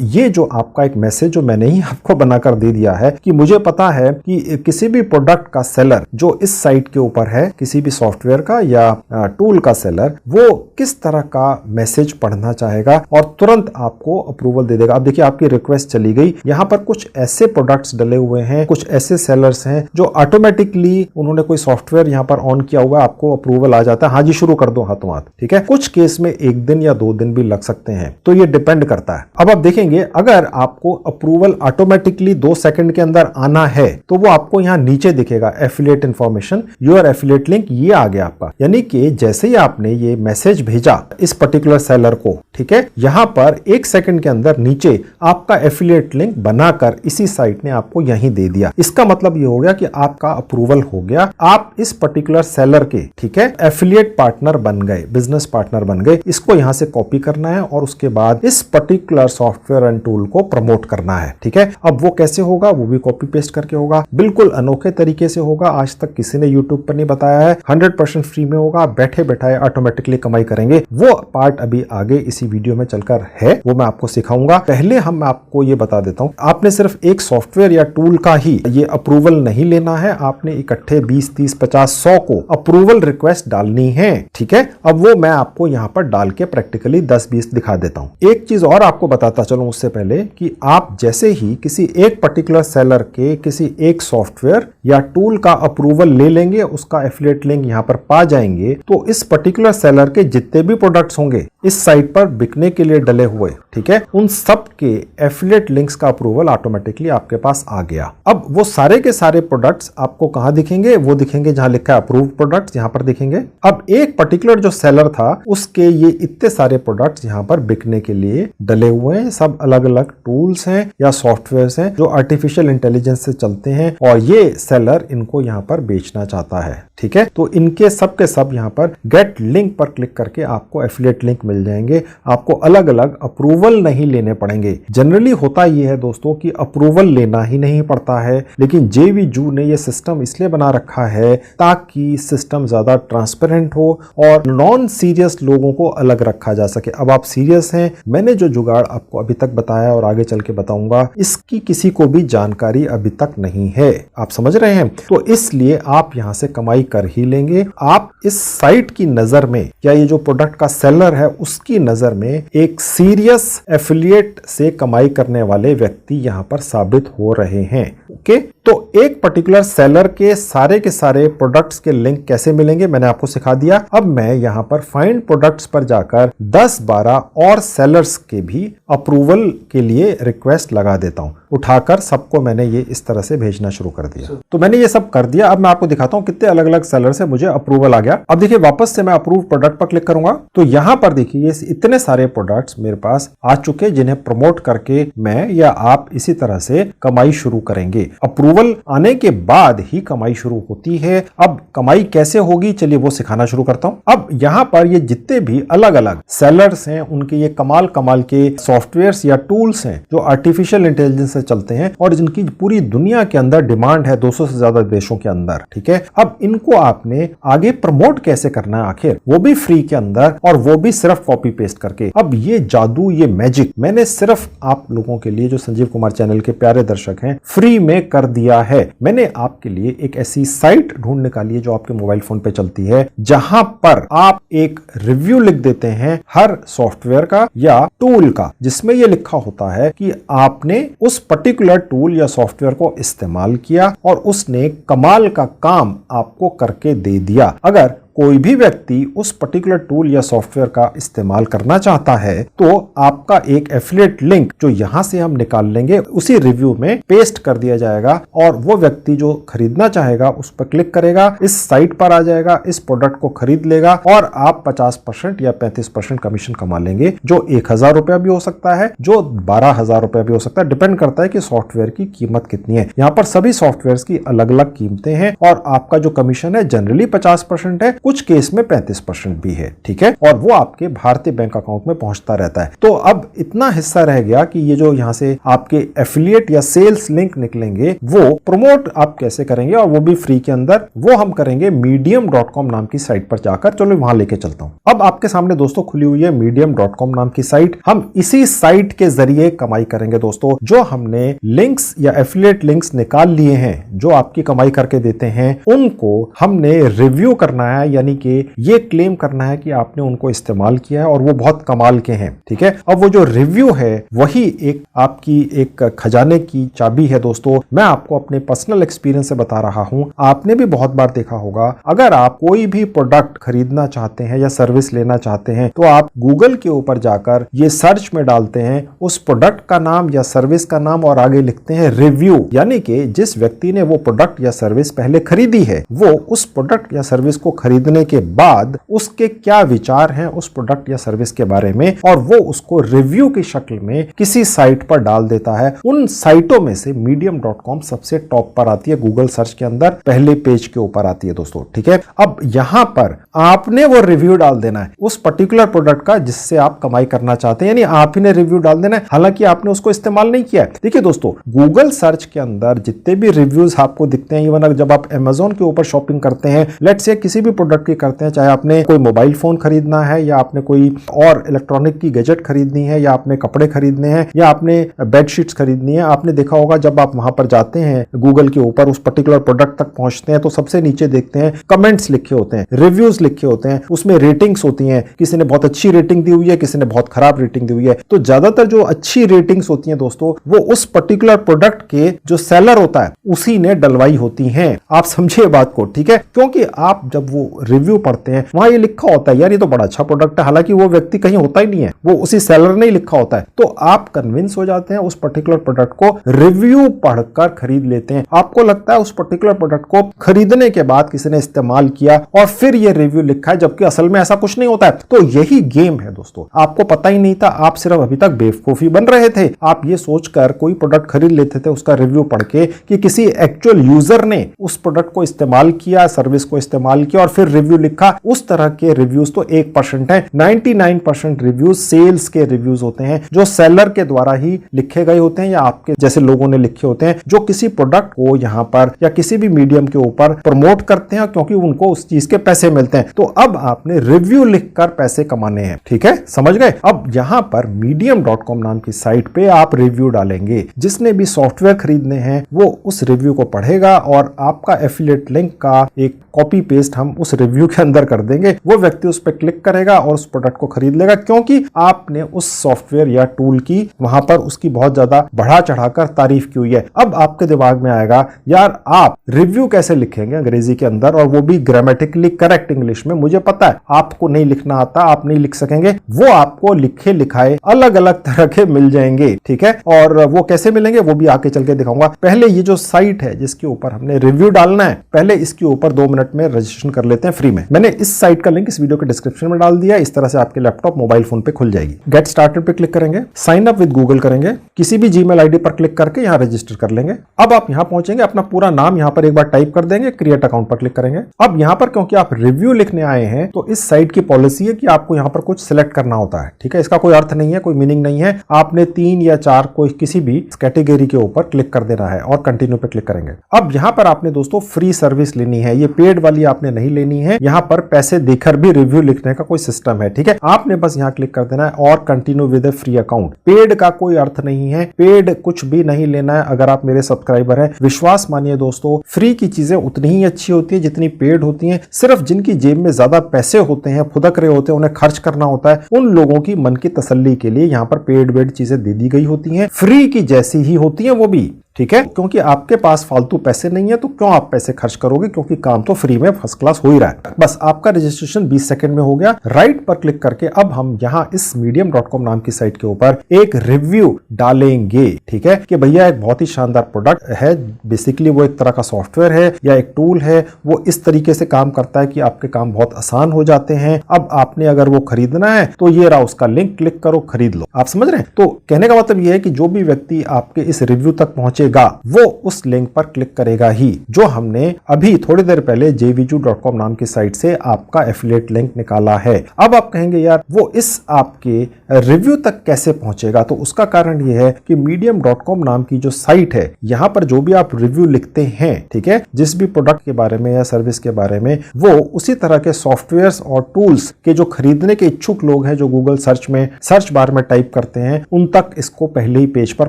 [SPEAKER 1] ये जो आपका एक मैसेज जो मैंने ही आपको बनाकर दे दिया है कि मुझे पता है कि किसी भी प्रोडक्ट का सेलर जो इस साइट के ऊपर है, किसी भी सॉफ्टवेयर का या टूल का सेलर, वो किस तरह का मैसेज पढ़ना चाहेगा और तुरंत आपको अप्रूवल दे देगा। अब देखिए आपकी रिक्वेस्ट चली गई। यहां पर कुछ ऐसे प्रोडक्ट्स डले हुए हैं, कुछ ऐसे सेलर्स हैं जो ऑटोमेटिकली उन्होंने कोई सॉफ्टवेयर यहां पर ऑन किया हुआ है, आपको अप्रूवल आ जाता है, हाँ जी शुरू कर दो हाथों हाथ। ठीक है, कुछ केस में 1 दिन या 2 दिन भी लग सकते हैं, तो ये डिपेंड करता है। अब आप देखेंगे अगर आपको अप्रूवल ऑटोमेटिकली 2 सेकंड के अंदर आना है तो वो आपको यहां नीचे दिखेगा, affiliate information, your affiliate link, ये आ गया आपका। यानी कि जैसे ही आपने ये मैसेज भेजा इस पर्टिकुलर सेलर को, ठीक है, यहां पर 1 सेकंड के अंदर नीचे आपका एफिलिएट लिंक बनाकर इसी साइट ने आपको यहीं दे दिया। इसका मतलब ये हो गया कि आपका अप्रूवल हो गया, आप इस पर्टिकुलर सेलर के, ठीक है, एफिलिएट पार्टनर बन गए, बिजनेस पार्टनर बन गए। इसको यहां से कॉपी करना है और उसके बाद इस पर्टिकुलर सॉफ्टवेयर एंड टूल को प्रमोट करना है। ठीक है, अब वो कैसे होगा, वो भी कॉपी पेस्ट करके होगा, बिल्कुल अनोखे तरीके से होगा, आज तक किसी ने यूट्यूब पर नहीं बताया है, 100% फ्री में होगा, बैठे बैठाए ऑटोमेटिकली कमाई करेंगे। वो पार्ट अभी आगे इसी वीडियो में चलकर है, वो मैं आपको सिखाऊंगा। पहले हम आपको ये बता देता हूं, आपने सिर्फ एक सॉफ्टवेयर या टूल का ही ये अप्रूवल नहीं लेना है, आपने इकट्ठे 20, 30, 50, 100 को अप्रूवल रिक्वेस्ट डालनी है। ठीक है, अब वो मैं आपको यहां पर डाल के प्रैक्टिकली 10-20 दिखा देता हूं। एक चीज और आपको बताता चलूं उससे पहले कि आप जैसे ही किसी एक पर्टिकुलर सेलर के किसी एक सॉफ्टवेयर या टूल का अप्रूवल ले लेंगे, उसका एफिलिएट लिंक यहां पर पा जाएंगे, तो इस पर्टिकुलर सेलर के जितने भी प्रोडक्ट्स होंगे इस साइट पर बिकने के लिए डले हुए, ठीक है, उन सब के एफिलिएट लिंक्स का अप्रूवल ऑटोमेटिकली आपके पास आ गया। अब वो सारे के सारे प्रोडक्ट्स आपको कहां दिखेंगे, वो दिखेंगे जहां लिखा है अप्रूव प्रोडक्ट्स, यहां पर दिखेंगे। अब एक पर्टिकुलर जो सेलर था उसके ये इतने सारे प्रोडक्ट्स यहां पर बिकने के लिए डले हुए हैं, सब अलग अलग टूल्स हैं या सॉफ्टवेयर्स हैं जो आर्टिफिशियल इंटेलिजेंस से चलते हैं और ये सेलर इनको यहां पर बेचना चाहता है। ठीक है, तो इनके सब के सब यहां पर गेट लिंक पर क्लिक करके आपको एफिलिएट लिंक मिल जाएंगे। आपको अलग अलग अप्रूवल नहीं लेने पड़ेंगे। जनरली होता यह है दोस्तों कि अप्रूवल लेना ही नहीं पड़ता है, लेकिन JVZoo ने यह सिस्टम इसलिए बना रखा है ताकि सिस्टम ज्यादा ट्रांसपेरेंट हो और नॉन सीरियस लोगों को अलग रखा जा सके। अब आप सीरियस हैं, मैंने जो जुगाड़ आपको अभी तक बताया और आगे चल के बताऊंगा, इसकी किसी को भी जानकारी अभी तक नहीं है। आप समझ रहे हैं? तो इसलिए आप यहां से कमाई कर ही लेंगे। आप इस साइट की नजर में या ये जो प्रोडक्ट का सेलर है उसकी नजर में एक सीरियस एफिलिएट से कमाई करने वाले व्यक्ति यहां पर साबित हो रहे हैं। ओके, तो एक पर्टिकुलर सेलर के सारे प्रोडक्ट्स के लिंक कैसे मिलेंगे मैंने आपको सिखा दिया। अब मैं यहां पर फाइंड प्रोडक्ट्स पर जाकर 10-12 और सेलर्स के भी अप्रूवल के लिए रिक्वेस्ट लगा देता हूं। उठाकर सबको मैंने ये इस तरह से भेजना शुरू कर दिया। तो मैंने ये सब कर दिया। अब मैं आपको दिखाता हूं कितने अलग अलग सेलर से मुझे अप्रूवल आ गया। अब देखिए वापस से मैं अप्रूव प्रोडक्ट पर क्लिक करूंगा तो यहां पर देखिए ये इतने सारे प्रोडक्ट्स मेरे पास आ चुके जिन्हें प्रमोट करके मैं या आप इसी तरह से कमाई शुरू करेंगे। अप्रूवल आने के बाद ही कमाई शुरू होती है। अब कमाई कैसे होगी चलिए वो सिखाना शुरू करता हूं। अब यहां पर ये जितने भी अलग अलग सेलर्स हैं उनके ये कमाल के सॉफ्टवेयर्स या टूल्स हैं जो आर्टिफिशियल इंटेलिजेंस से चलते हैं और जिनकी पूरी दुनिया के अंदर डिमांड है 200 से ज्यादा देशों के अंदर। ठीक है, अब इनको आपने आगे प्रमोट कैसे करना है आखिर, वो भी फ्री के अंदर और वो भी सिर्फ कॉपी पेस्ट करके। अब ये जादू, ये मैजिक मैंने सिर्फ आप लोगों के लिए जो संजीव कुमार चैनल के प्यारे दर्शक हैं फ्री में कर दिया है। मैंने आपके लिए एक ऐसी साइट ढूंढ निकाली है जो आपके मोबाइल फोन पे चलती है जहां पर आप एक रिव्यू लिख देते हैं हर सॉफ्टवेयर का या टूल का, जिसमें यह लिखा होता है कि आपने उस पर्टिकुलर टूल या सॉफ्टवेयर को इस्तेमाल किया और उसने कमाल का काम आपको करके दे दिया। अगर कोई भी व्यक्ति उस पर्टिकुलर टूल या सॉफ्टवेयर का इस्तेमाल करना चाहता है तो आपका एक एफिलिएट लिंक जो यहां से हम निकाल लेंगे उसी रिव्यू में पेस्ट कर दिया जाएगा और वो व्यक्ति जो खरीदना चाहेगा उस पर क्लिक करेगा, इस साइट पर आ जाएगा, इस प्रोडक्ट को खरीद लेगा और आप 50% या 35% कमीशन कमा लेंगे, जो 1000 रुपया भी हो सकता है, जो 12,000 रुपया भी हो सकता है। डिपेंड करता है कि सॉफ्टवेयर की कीमत कितनी है। यहाँ पर सभी सॉफ्टवेयर की अलग अलग कीमतें हैं और आपका जो कमीशन है जनरली 50% है, कुछ केस में 35% भी है। ठीक है, और वो आपके भारतीय बैंक अकाउंट में पहुंचता रहता है। तो अब इतना हिस्सा रह गया कि ये जो यहाँ से आपके एफिलिएट या सेल्स लिंक निकलेंगे वो प्रमोट आप कैसे करेंगे, और वो भी फ्री के अंदर। वो हम करेंगे medium.com नाम की साइट पर जाकर। चलो वहां लेके चलता हूं। अब आपके सामने दोस्तों खुली हुई है medium.com नाम की साइट। हम इसी साइट के जरिए कमाई करेंगे दोस्तों। जो हमने लिंक्स या एफिलिएट लिंक्स निकाल लिए हैं जो आपकी कमाई करके देते हैं, उनको हमने रिव्यू करना है, यानी कि ये क्लेम करना है कि आपने उनको इस्तेमाल किया है और वो बहुत कमाल के हैं। ठीक है, अब वो जो रिव्यू है वही एक आपकी एक खजाने की चाबी है दोस्तों। मैं आपको अपने पर्सनल एक्सपीरियंस से बता रहा हूं। आपने भी बहुत बार देखा होगा, अगर आप कोई भी प्रोडक्ट खरीदना चाहते हैं या सर्विस लेना चाहते हैं तो आप गूगल के ऊपर जाकर ये सर्च में डालते हैं उस प्रोडक्ट का नाम या सर्विस का नाम और आगे लिखते हैं रिव्यू, यानी कि जिस व्यक्ति ने वो प्रोडक्ट या सर्विस पहले खरीदी है वो उस प्रोडक्ट या सर्विस को खरीदने के बाद उसके क्या विचार हैं उस प्रोडक्ट या सर्विस के बारे में, और वो उसको रिव्यू की शक्ल में किसी साइट पर डाल देता है। उन साइटों में से medium.com सबसे टॉप पर आती है, गूगल सर्च के अंदर पहले पेज के ऊपर आती है दोस्तों। ठीक है, अब यहां पर आपने वो रिव्यू डाल देना है उस पर्टिकुलर प्रोडक्ट का जिससे आप कमाई करना चाहते हैं, यानी आप ही ने रिव्यू डाल देना है, हालांकि आपने उसको इस्तेमाल नहीं किया है। देखिए दोस्तों, गूगल सर्च के अंदर जितने भी रिव्यूज आपको दिखते हैं, इवन जब आप Amazon के ऊपर शॉपिंग करते हैं, लेट्स से किसी भी प्रोडक्ट की करते हैं, चाहे आपने कोई मोबाइल फोन खरीदना है या आपने कोई और इलेक्ट्रॉनिक की गैजेट खरीदनी है या आपने कपड़े खरीदने हैं या आपने बेडशीट्स खरीदनी है, आपने देखा होगा जब आप वहां पर जाते हैं गूगल के ऊपर उस पर्टिकुलर प्रोडक्ट तक पहुंचते हैं तो सबसे नीचे देखते हैं कमेंट्स लिखे होते हैं, रिव्यूज लिखे होते हैं, उसमें रेटिंग्स होती हैं, किसी ने बहुत अच्छी रेटिंग दी हुई है, किसी ने बहुत खराब रेटिंग दी हुई है। तो ज्यादातर जो अच्छी रेटिंग्स होती हैं दोस्तों वो उस पर्टिकुलर प्रोडक्ट के जो सेलर होता है उसी ने डलवाई होती हैं। आप समझिए बात को, ठीक है, क्योंकि आप जब वो रिव्यू पढ़ते हैं वहां ये लिखा होता है यार ये तो बड़ा अच्छा प्रोडक्ट है, हालांकि वो व्यक्ति कहीं होता ही नहीं है, वो उसी सेलर ने ही लिखा होता है। तो आप कन्विंस हो जाते हैं उस पर्टिकुलर प्रोडक्ट को रिव्यू पढ़कर खरीद लेते हैं। आपको लगता है उस पर्टिकुलर प्रोडक्ट को खरीदने के बाद किसी ने इस्तेमाल किया और फिर ये रिव्यू लिखा है, जबकि असल में ऐसा कुछ नहीं होता है। तो यही गेम है दोस्तों, आपको पता ही नहीं था, आप सिर्फ अभी तक बेवकूफी बन रहे थे। आप ये सोचकर कोई प्रोडक्ट खरीद लेते थे उसका रिव्यू पढ़ के कि किसी एक्चुअल यूजर ने उस प्रोडक्ट को इस्तेमाल किया, सर्विस को इस्तेमाल किया और फिर रिव्यू लिखा। उस तरह के रिव्यूज तो 1% है, 99% रिव्यूज सेल्स के रिव्यूज होते हैं जो सेलर के द्वारा ही लिखे गए होते हैं या आपके जैसे लोगों ने लिखे होते हैं जो किसी प्रोडक्ट को यहां पर या किसी भी मीडियम के ऊपर प्रमोट करते हैं क्योंकि उनको उस चीज के पैसे मिलते हैं। तो अब आपने रिव्यू लिखकर पैसे कमाने हैं, ठीक है, समझ गए। अब यहां पर medium.com नाम की साइट पे आप रिव्यू डालेंगे, जिसने भी सॉफ्टवेयर खरीदने हैं वो उस रिव्यू को पढ़ेगा और आपका एफिलिएट लिंक का एक कॉपी पेस्ट हम उस रिव्यू के अंदर कर देंगे। वो व्यक्ति उस पर क्लिक करेगा और उस प्रोडक्ट को खरीद लेगा क्योंकि आपने उस सॉफ्टवेयर या टूल की वहां पर उसकी बहुत ज्यादा बढ़ा चढ़ाकर तारीफ की हुई है। अब आपके दिमाग में आएगा यार आप रिव्यू कैसे लिखेंगे अंग्रेजी के अंदर, और वो भी ग्रामेटिकली करेक्ट इंग्लिश में। मुझे पता है आपको नहीं लिखना आता, आप नहीं लिख सकेंगे, वो आपको लिखे लिखाए अलग अलग तरह के मिल जाएंगे, ठीक है। और वो कैसे मिलेंगे वो भी आके चल के दिखाऊंगा। पहले ये जो साइट है जिसके ऊपर हमने रिव्यू डालना है, पहले इसके ऊपर 2 मिनट में रजिस्ट्रेशन कर लेते हैं फ्री में। मैंने इस साइट का लिंक इस वीडियो के डिस्क्रिप्शन में डाल दिया। इस तरह से आपके लैपटॉप मोबाइल फोन पे खुल जाएगी। गेट स्टार्टेड पे क्लिक करेंगे, साइन अप विद गूगल करेंगे, किसी भी जीमेल आईडी पर क्लिक करके यहां रजिस्टर कर लेंगे। अब आप यहां पहुंचेंगे, अपना पूरा नाम यहां पर एक बार टाइप कर देंगे, क्रिएट अकाउंट पर क्लिक करेंगे। अब यहां पर क्योंकि आप रिव्यू लिखने आए हैं तो इस साइट की पॉलिसी है कि आपको यहां पर कुछ सिलेक्ट करना होता है, ठीक है। इसका कोई अर्थ नहीं है, कोई मीनिंग नहीं है। आपने 3 या 4 कोई किसी भी कैटेगरी के ऊपर क्लिक कर देना है और कंटिन्यू पे क्लिक करेंगे। अब यहां पर आपने दोस्तों फ्री सर्विस लेनी है, ये पेड वाली आपने नहीं लेनी है। यहां पर पैसे देकर भी रिव्यू लिखने का कोई सिस्टम है, ठीक है। आपने बस यहां क्लिक कर देना है और continue with A free account. Paid का कोई अर्थ नहीं है, पेड कुछ भी नहीं लेना है अगर आप मेरे सब्सक्राइबर हैं। विश्वास मानिए दोस्तों, फ्री की चीजें उतनी ही अच्छी होती है जितनी पेड होती हैं। सिर्फ जिनकी जेब में ज्यादा पैसे होते हैं, फुदक रहे होते हैं, उन्हें खर्च करना होता है, उन लोगों की मन की तसल्ली के लिए यहां पर पेड वेड चीजें दे दी गई होती हैं। फ्री की जैसी ही होती हैं वो भी, ठीक है, क्योंकि आपके पास फालतू पैसे नहीं है तो क्यों आप पैसे खर्च करोगे, क्योंकि काम तो फ्री में फर्स्ट क्लास हो ही रहा है। बस आपका रजिस्ट्रेशन 20 सेकंड में हो गया। राइट पर क्लिक करके अब हम यहाँ इस medium.com नाम की साइट के ऊपर एक रिव्यू डालेंगे, ठीक है, कि भैया एक बहुत ही शानदार प्रोडक्ट है। बेसिकली वो एक तरह का सॉफ्टवेयर है या एक टूल है, वो इस तरीके से काम करता है कि आपके काम बहुत आसान हो जाते हैं। अब आपने अगर वो खरीदना है तो ये रहा उसका लिंक, क्लिक करो, खरीद लो। आप समझ रहे हैं? तो कहने का मतलब ये है कि जो भी व्यक्ति आपके इस रिव्यू तक पहुंचेगा वो उस लिंक पर क्लिक करेगा ही, जो हमने अभी थोड़ी देर पहले jvju.com नाम की साइट से आपका एफिलिएट लिंक निकाला है। अब आप कहेंगे यार वो इस आपके रिव्यू तक कैसे पहुंचेगा, तो उसका कारण यह है कि medium.com नाम की जो साइट है, यहां पर जो भी आप रिव्यू लिखते हैं, ठीक है, जिस भी प्रोडक्ट के बारे में या सर्विस के बारे में, वो उसी तरह के सॉफ्टवेयर्स और टूल्स के जो खरीदने के इच्छुक लोग हैं, जो गूगल सर्च में सर्च बार में टाइप करते हैं, उन तक इसको पहले ही पेज पर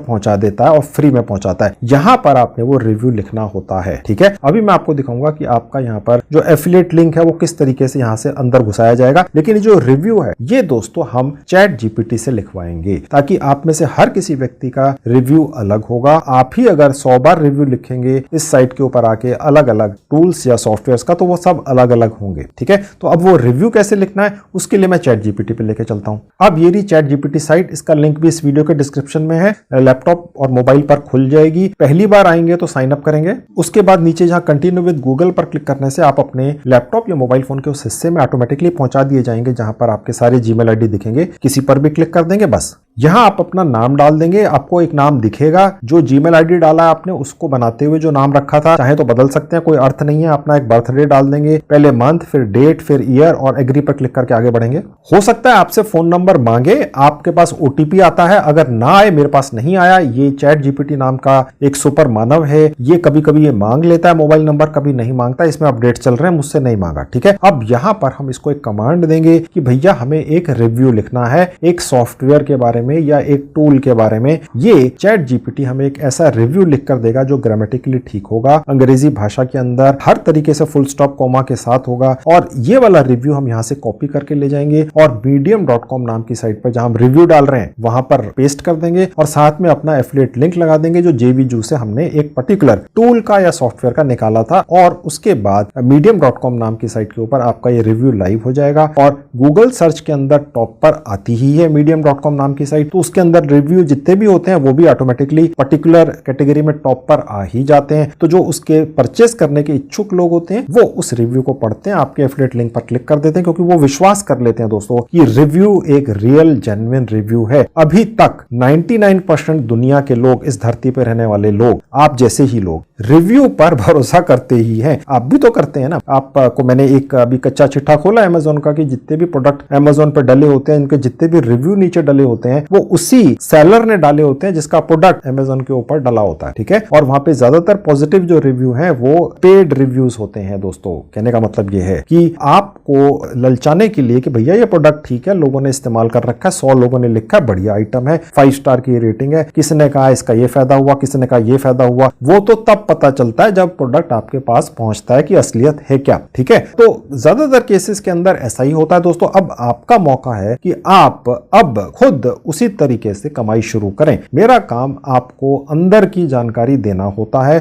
[SPEAKER 1] पहुंचा देता है और फ्री में पहुंचाता है। यहां पर आपने वो रिव्यू लिखना होता है, ठीक है। अभी मैं आपको दिखाऊंगा कि आपका यहां पर जो एफिलिएट लिंक है वो किस तरीके से यहां से अंदर घुसाया जाएगा। लेकिन जो रिव्यू है ये दोस्तों हम चैट जीपीटी से लिखवाएंगे, ताकि आप में से हर किसी व्यक्ति का रिव्यू अलग होगा। आप ही अगर 100 बार रिव्यू लिखेंगे इस साइट के ऊपर आके अलग अलग टूल्स या सॉफ्टवेयर्स का, तो वो सब अलग अलग होंगे, ठीक है। तो अब वो रिव्यू कैसे लिखना है उसके लिए मैं चैट जीपीटी पे लेके चलता हूं। अब ये रही चैट जीपीटी साइट, इसका लिंक भी इस वीडियो के डिस्क्रिप्शन में है। लैपटॉप और मोबाइल पर खुल जाएगी। पहली बार आएंगे तो साइन अप करेंगे, उसके बाद नीचे जहां कंटिन्यू विद गूगल पर क्लिक करने से आप अपने लैपटॉप या मोबाइल फोन के उस हिस्से में ऑटोमेटिकली पहुंचा दिए जाएंगे जहां पर आपके सारे जीमेल आईडी दिखेंगे। किसी पर भी क्लिक कर देंगे, बस यहां आप अपना नाम डाल देंगे। आपको एक नाम दिखेगा, जो जीमेल आईडी डाला है आपने उसको बनाते हुए जो नाम रखा था, चाहे तो बदल सकते हैं, कोई अर्थ नहीं है। अपना एक बर्थडे डाल देंगे, पहले मंथ, फिर डेट, फिर ईयर और एग्री पर क्लिक करके आगे बढ़ेंगे। हो सकता है आपसे फोन नंबर मांगे, आपके पास ओटीपी आता है, अगर ना आए, मेरे पास नहीं आया, ये चैट जीपीटी नाम का एक सुपर मानव है, ये कभी कभी ये मांग लेता है मोबाइल नंबर, कभी नहीं मांगता, इसमें अपडेट चल रहे हैं, मुझसे नहीं मांगा, ठीक है। अब यहां पर हम इसको एक कमांड देंगे कि भैया हमें एक रिव्यू लिखना है एक सॉफ्टवेयर के बारे में या एक टूल के बारे में। ये चैट जीपीटी हमें एक ऐसा रिव्यू लिख कर देगा जो ग्रामेटिकली ठीक होगा, अंग्रेजी भाषा के अंदर हर तरीके से फुल स्टॉप कॉमा के साथ होगा। और ये वाला रिव्यू हम यहां से कॉपी करके ले जाएंगे और medium.com नाम की साइट पर जहां हम रिव्यू डाल रहे हैं वहां पर पेस्ट कर देंगे और साथ में अपना एफिलिएट लिंक लगा देंगे जो JVju से हमने एक पर्टिकुलर टूल का या सॉफ्टवेयर का निकाला था। और उसके बाद medium.com नाम की साइट के ऊपर आपका ये रिव्यू लाइव हो जाएगा और गूगल सर्च के अंदर टॉप पर आती ही है medium.com नाम की साइट, तो उसके अंदर रिव्यू जितने भी होते हैं वो भी ऑटोमेटिकली पर्टिकुलर कैटेगरी में टॉप पर आ ही जाते हैं। तो जो उसके परचेस करने के इच्छुक लोग होते हैं वो उस रिव्यू को पढ़ते हैं, आपके एफिलिएट लिंक पर क्लिक कर देते हैं, क्योंकि वो विश्वास कर लेते हैं दोस्तों कि रिव्यू एक रियल जेन्युइन रिव्यू है। अभी तक 99% दुनिया के लोग, इस धरती पर रहने वाले लोग, आप जैसे ही लोग रिव्यू पर भरोसा करते ही हैं। आप भी तो करते हैं ना। आपको मैंने एक अभी कच्चा चिट्ठा खोला अमेज़न का कि जितने भी प्रोडक्ट अमेज़न पर डले होते हैं, इनके जितने भी रिव्यू नीचे डले होते हैं वो उसी सेलर ने डाले होते हैं जिसका प्रोडक्ट अमेज़न के ऊपर डला होता है, ठीक है। और वहां पे ज्यादातर पॉजिटिव जो रिव्यू हैं वो पेड रिव्यूज होते हैं दोस्तों। कहने का मतलब ये है कि आपको ललचाने के लिए कि भैया ये प्रोडक्ट ठीक है, लोगों ने इस्तेमाल कर रखा है, 100 लोगों ने लिखा है, बढ़िया आइटम है, 5 स्टार की रेटिंग है, किसी ने कहा इसका ये फायदा हुआ, किसी ने कहा ये फायदा हुआ, वो तो तब पता चलता है जब प्रोडक्ट आपके पास पहुंचता है कि असलियत है क्या, ठीक है। तो ज्यादातर केसेस के अंदर ऐसा ही होता है दोस्तों। अब आपका मौका है कि आप अब खुद उसी तरीके से कमाई शुरू करें। मेरा काम आपको अंदर की जानकारी देना होता है,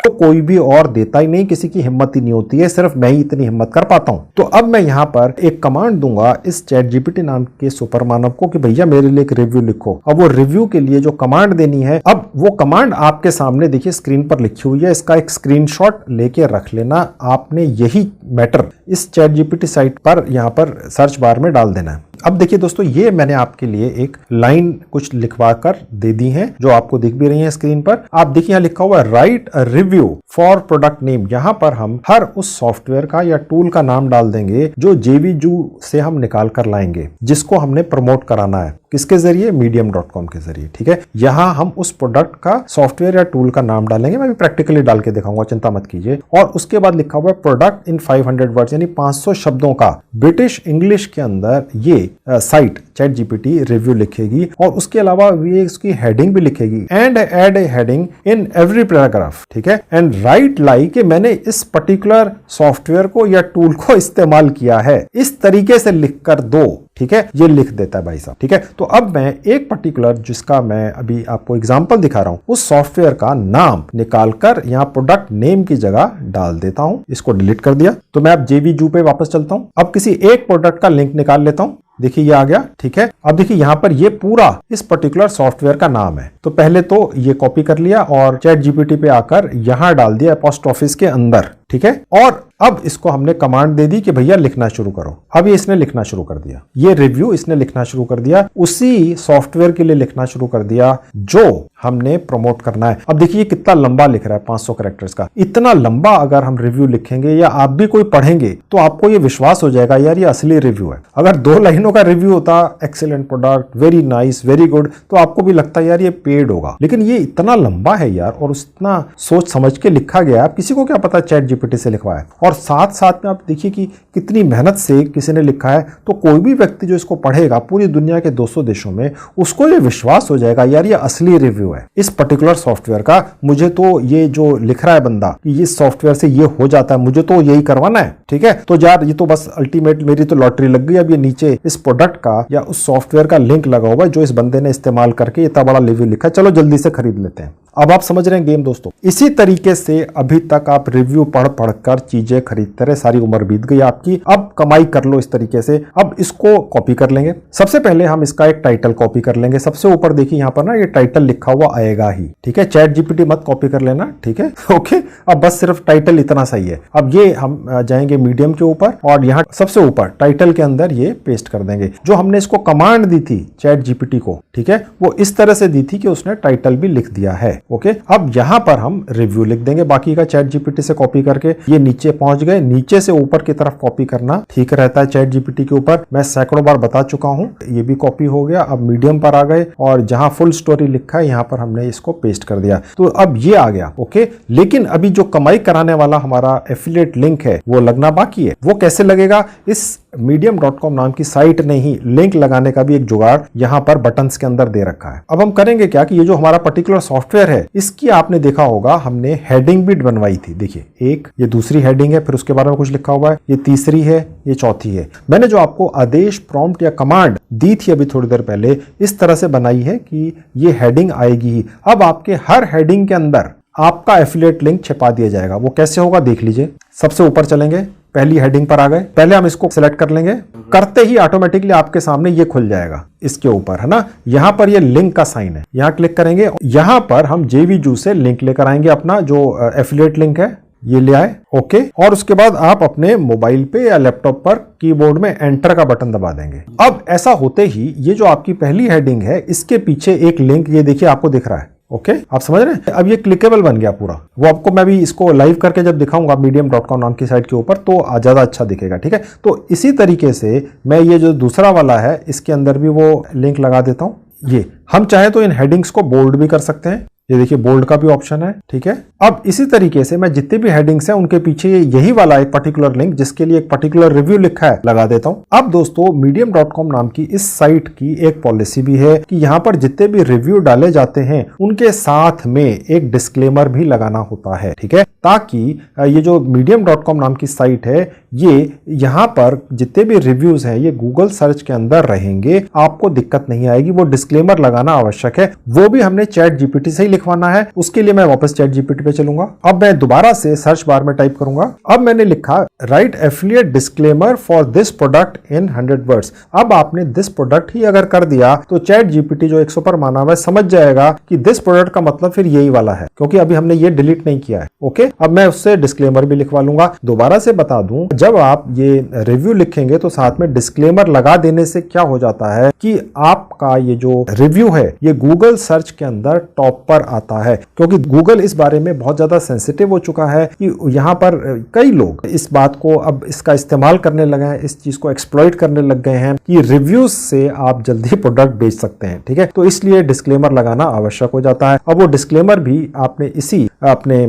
[SPEAKER 1] तो कोई भी और देता ही नहीं, किसी की हिम्मत ही नहीं होती है, सिर्फ मैं ही इतनी हिम्मत कर पाता हूं। तो अब मैं यहां पर एक कमांड दूंगा इस चैट जीपीटी नाम के सुपर मानव को कि भैया मेरे लिए एक रिव्यू लिखो। अब वो रिव्यू के लिए जो कमांड देनी है, अब वो कमांड आपके सामने देखिए स्क्रीन पर लिखी हुई है, इसका एक स्क्रीनशॉट लेके रख लेना। आपने यही मैटर इस चैट जीपीटी साइट पर यहां पर सर्च बार में डाल देना है। अब देखिए दोस्तों, ये मैंने आपके लिए एक लाइन कुछ लिखवा कर दे दी है जो आपको दिख भी रही है स्क्रीन पर। आप देखिए यहाँ लिखा हुआ है right a review for product name. यहाँ पर हम हर उस सॉफ्टवेयर का या टूल का नाम डाल देंगे जो JVju से हम निकाल कर लाएंगे, जिसको हमने प्रमोट कराना है। किसके जरिए? medium.com के जरिए, ठीक है। यहाँ हम उस प्रोडक्ट का सॉफ्टवेयर या टूल का नाम डालेंगे, मैं भी प्रैक्टिकली डाल के दिखाऊंगा, चिंता मत कीजिए। और उसके बाद लिखा हुआ है प्रोडक्ट इन 500 वर्ड्स, यानी 500 शब्दों का ब्रिटिश इंग्लिश के अंदर ये साइट चैट जीपीटी रिव्यू लिखेगी। और उसके अलावा ये इसकी हेडिंग भी लिखेगी, and add a heading in every paragraph, ठीक है, एंड राइट लाइक कि मैंने इस पर्टिकुलर सॉफ्टवेयर को या टूल को इस्तेमाल किया है, इस तरीके से लिखकर दो। ठीक है, ये लिख देता है भाई साहब। ठीक है, तो अब मैं एक पर्टिकुलर जिसका मैं अभी आपको एग्जांपल दिखा रहा हूं उस सॉफ्टवेयर का नाम निकालकर यहां प्रोडक्ट नेम की जगह डाल देता हूं। इसको डिलीट कर दिया। तो मैं अब JVZoo पे वापस चलता हूं। अब किसी एक प्रोडक्ट का लिंक निकाल लेता हूं। देखिए ये आ गया। ठीक है, अब देखिए यहां पर ये पूरा इस पर्टिकुलर सॉफ्टवेयर का नाम है। तो पहले तो ये कॉपी कर लिया और ChatGPT पे आकर यहां डाल दिया पोस्ट ऑफिस के अंदर। ठीक है, और अब इसको हमने कमांड दे दी कि भैया लिखना शुरू करो। अब ये इसने लिखना शुरू कर दिया। ये रिव्यू इसने लिखना शुरू कर दिया, उसी सॉफ्टवेयर के लिए लिखना शुरू कर दिया जो हमने प्रमोट करना है। अब देखिए कितना लंबा लिख रहा है, 500 कैरेक्टर्स का। इतना लंबा अगर हम रिव्यू लिखेंगे या आप भी कोई पढ़ेंगे तो आपको ये विश्वास हो जाएगा यार ये असली रिव्यू है। अगर 2 लाइनों का रिव्यू होता, excellent product, very nice, very good, तो आपको भी लगता है यार ये पेड होगा। लेकिन ये इतना लंबा है यार, और उतना सोच समझ के लिखा गया। किसी को क्या पता ChatGPT से लिखवा है। और साथ साथ में आप देखिए कि कितनी मेहनत से किसी ने लिखा है। तो कोई भी व्यक्ति जो इसको पढ़ेगा पूरी दुनिया के 200 देशों में, उसको ये विश्वास हो जाएगा यार ये असली रिव्यू है इस पर्टिकुलर सॉफ्टवेयर का। मुझे तो ये जो लिख रहा है बंदा कि इस सॉफ्टवेयर से ये हो जाता है, मुझे तो यही करवाना है। ठीक है, तो यार ये तो बस अल्टीमेट मेरी तो लॉटरी लग गई। अब ये नीचे इस प्रोडक्ट का या उस सॉफ्टवेयर का लिंक लगा हुआ है जो इस बंदे ने इस्तेमाल करके इतना बड़ा रिव्यू लिखा है। चलो जल्दी से खरीद लेते हैं। अब आप समझ रहे हैं गेम दोस्तों। इसी तरीके से अभी तक आप रिव्यू पढ़ पढ़कर चीजें खरीदते रहे, सारी उम्र बीत गई आपकी। अब कमाई कर लो इस तरीके से। अब इसको कॉपी कर लेंगे। सबसे पहले हम इसका एक टाइटल कॉपी कर लेंगे। सबसे ऊपर देखिए यहाँ पर ना ये टाइटल लिखा हुआ आएगा ही। ठीक है, ChatGPT मत कॉपी कर लेना। ठीक है, ओके। अब बस सिर्फ टाइटल इतना सही है। अब ये हम जाएंगे मीडियम के ऊपर और यहाँ सबसे ऊपर टाइटल के अंदर ये पेस्ट कर देंगे। जो हमने इसको कमांड दी थी ChatGPT को, ठीक है, वो इस तरह से दी थी कि उसने टाइटल भी लिख दिया है। ओके, अब यहां पर हम रिव्यू लिख देंगे बाकी का ChatGPT से कॉपी करके। ये नीचे पहुंच गए। नीचे से ऊपर की तरफ कॉपी करना ठीक रहता है ChatGPT के ऊपर। मैं सैकड़ों बार बता चुका हूं। ये भी कॉपी हो गया। अब मीडियम पर आ गए और जहां फुल स्टोरी लिखा है यहां पर हमने इसको पेस्ट कर दिया। तो अब ये आ गया। ओके, लेकिन अभी जो कमाई कराने वाला हमारा एफिलिएट लिंक है वो लगना बाकी है। वो कैसे लगेगा? इस medium.com नाम की साइट ने ही लिंक लगाने का भी एक जुगाड़ यहां पर बटन्स के अंदर दे रखा है। अब हम करेंगे क्या कि ये जो हमारा पर्टिकुलर सॉफ्टवेयर है इसकी आपने देखा होगा हमने हेडिंग भी बनवाई थी। देखिए एक ये दूसरी हेडिंग है, फिर उसके बारे में कुछ लिखा हुआ है, ये तीसरी है, ये चौथी है। मैंने जो आपको आदेश प्रॉम्प्ट या कमांड दी थी अभी थोड़ी देर पहले, इस तरह से बनाई है कि ये हेडिंग आएगी ही। अब आपके हर हेडिंग के अंदर आपका एफिलिएट लिंक छिपा दिया जाएगा। वो कैसे होगा देख लीजिए। सबसे ऊपर चलेंगे, पहली हेडिंग पर आ गए। पहले हम इसको सिलेक्ट कर लेंगे। करते ही ऑटोमेटिकली आपके सामने ये खुल जाएगा इसके ऊपर, है ना। यहां पर ये लिंक का साइन है, यहां क्लिक करेंगे। यहां पर हम JVZoo से लिंक लेकर आएंगे, अपना जो एफिलिएट लिंक है ये ले आए। ओके, और उसके बाद आप अपने मोबाइल पे या लैपटॉप पर कीबोर्ड में एंटर का बटन दबा देंगे। अब ऐसा होते ही ये जो आपकी पहली हेडिंग है इसके पीछे एक लिंक ये देखिए आपको दिख रहा है। ओके, आप समझ रहे हैं। अब ये क्लिकेबल बन गया पूरा। वो आपको मैं भी इसको लाइव करके जब दिखाऊंगा medium.com नाम की साइट के ऊपर तो ज्यादा अच्छा दिखेगा। ठीक है, तो इसी तरीके से मैं ये जो दूसरा वाला है इसके अंदर भी वो लिंक लगा देता हूं। ये हम चाहे तो इन हेडिंग्स को बोल्ड भी कर सकते हैं। ये देखिए बोल्ड का भी ऑप्शन है। ठीक है, अब इसी तरीके से मैं जितने भी हेडिंग्स हैं उनके पीछे यही वाला एक पर्टिकुलर लिंक जिसके लिए एक पर्टिकुलर रिव्यू लिखा है लगा देता हूं। अब दोस्तों medium.com नाम की इस साइट की एक पॉलिसी भी है कि यहां पर जितने भी रिव्यू डाले जाते हैं उनके साथ में एक डिस्क्लेमर भी लगाना होता है। ठीक है, ताकि ये जो medium.com नाम की साइट है ये यहां पर जितने भी रिव्यूज हैं ये गूगल सर्च के अंदर रहेंगे, आपको दिक्कत नहीं आएगी। वो डिस्क्लेमर लगाना आवश्यक है। वो भी हमने ChatGPT से ही लिखवाना है। उसके लिए मैं वापस ChatGPT पे चलूंगा। अब मैं दोबारा से सर्च बार में टाइप करूंगा। अब मैंने लिखा right affiliate disclaimer for this product in 100 words. अब आपने दिस प्रोडक्ट ही अगर कर दिया तो ChatGPT जो 100 पर माना हुआ समझ जाएगा कि दिस प्रोडक्ट का मतलब फिर यही वाला है, क्योंकि अभी हमने ये डिलीट नहीं किया है। ओके, अब मैं उससे डिस्क्लेमर भी लिखवा लूंगा। दोबारा से बता दूं, जब आप ये रिव्यू लिखेंगे तो साथ में डिस्क्लेमर लगा देने से क्या हो जाता है कि आपका ये जो रिव्यू है ये गूगल सर्च के अंदर टॉप पर आता है, क्योंकि गूगल इस बारे में बहुत ज्यादा सेंसिटिव हो चुका है कि यहाँ पर कई लोग इस बात को अब इसका इस्तेमाल करने लगे हैं, इस चीज को एक्सप्लॉइट करने लग गए हैं कि रिव्यूज से आप जल्दी प्रोडक्ट बेच सकते हैं। ठीक है, तो इसलिए डिस्क्लेमर लगाना आवश्यक हो जाता है। अब वो डिस्क्लेमर भी आपने इसी अपने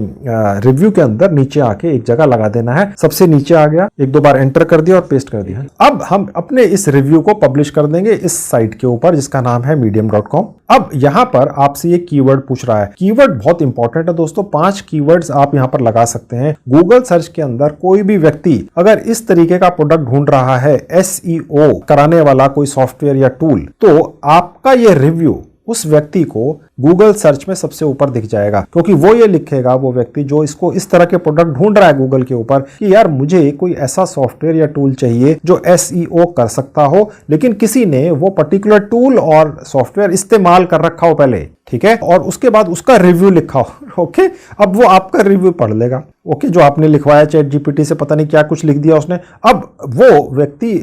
[SPEAKER 1] रिव्यू के अंदर नीचे आके एक जगह लगा देना है। सबसे नीचे आ गया दिया, एक दो बार एंटर कर दिया और पेस्ट कर दिया। अब हम अपने इस रिव्यू को पब्लिश कर देंगे इस साइट के ऊपर जिसका नाम है medium.com। अब यहां पर आपसे ये कीवर्ड पूछ रहा है। कीवर्ड बहुत इंपॉर्टेंट है दोस्तों, 5 कीवर्ड्स आप यहां पर लगा सकते हैं। गूगल सर्च के अंदर कोई भी व्यक्ति अगर इस तरीके का प्रोडक्ट ढूंढ रहा है, SEO कराने वाला कोई सॉफ्टवेयर या टूल, तो आपका ये रिव्यू उस व्यक्ति को गूगल सर्च में सबसे ऊपर दिख जाएगा, क्योंकि वो ये लिखेगा, वो व्यक्ति जो इसको इस तरह के प्रोडक्ट ढूंढ रहा है गूगल के ऊपर कि यार मुझे कोई ऐसा सॉफ्टवेयर या टूल चाहिए जो SEO कर सकता हो, लेकिन किसी ने वो पर्टिकुलर टूल और सॉफ्टवेयर इस्तेमाल कर रखा हो पहले, ठीक है, और उसके बाद उसका रिव्यू लिखा हो। ओके, अब वो आपका रिव्यू पढ़ लेगा। ओके, जो आपने लिखवाया चैट जीपीटी से, पता नहीं क्या कुछ लिख दिया उसने, अब वो व्यक्ति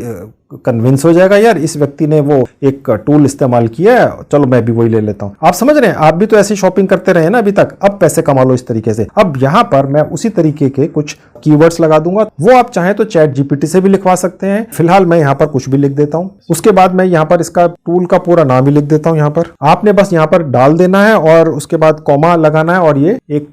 [SPEAKER 1] कन्विंस हो जाएगा, यार इस व्यक्ति ने वो एक टूल इस्तेमाल किया है, चलो मैं भी वही ले लेता हूं। आप समझ रहे हैं, आप भी तो ऐसी शॉपिंग करते रहे ना अभी तक, अब पैसे कमा लो इस तरीके से। अब यहां पर मैं उसी तरीके के कुछ कीवर्ड्स लगा दूंगा, वो आप चाहें तो चैट जीपीटी से भी लिखवा सकते हैं। फिलहाल मैं यहां पर कुछ भी लिख देता हूं, उसके बाद मैं यहां पर इसका टूल का पूरा नाम ही लिख देता हूं। यहां पर आपने बस यहां पर डाल देना है और उसके बाद कॉमा लगाना है और ये एक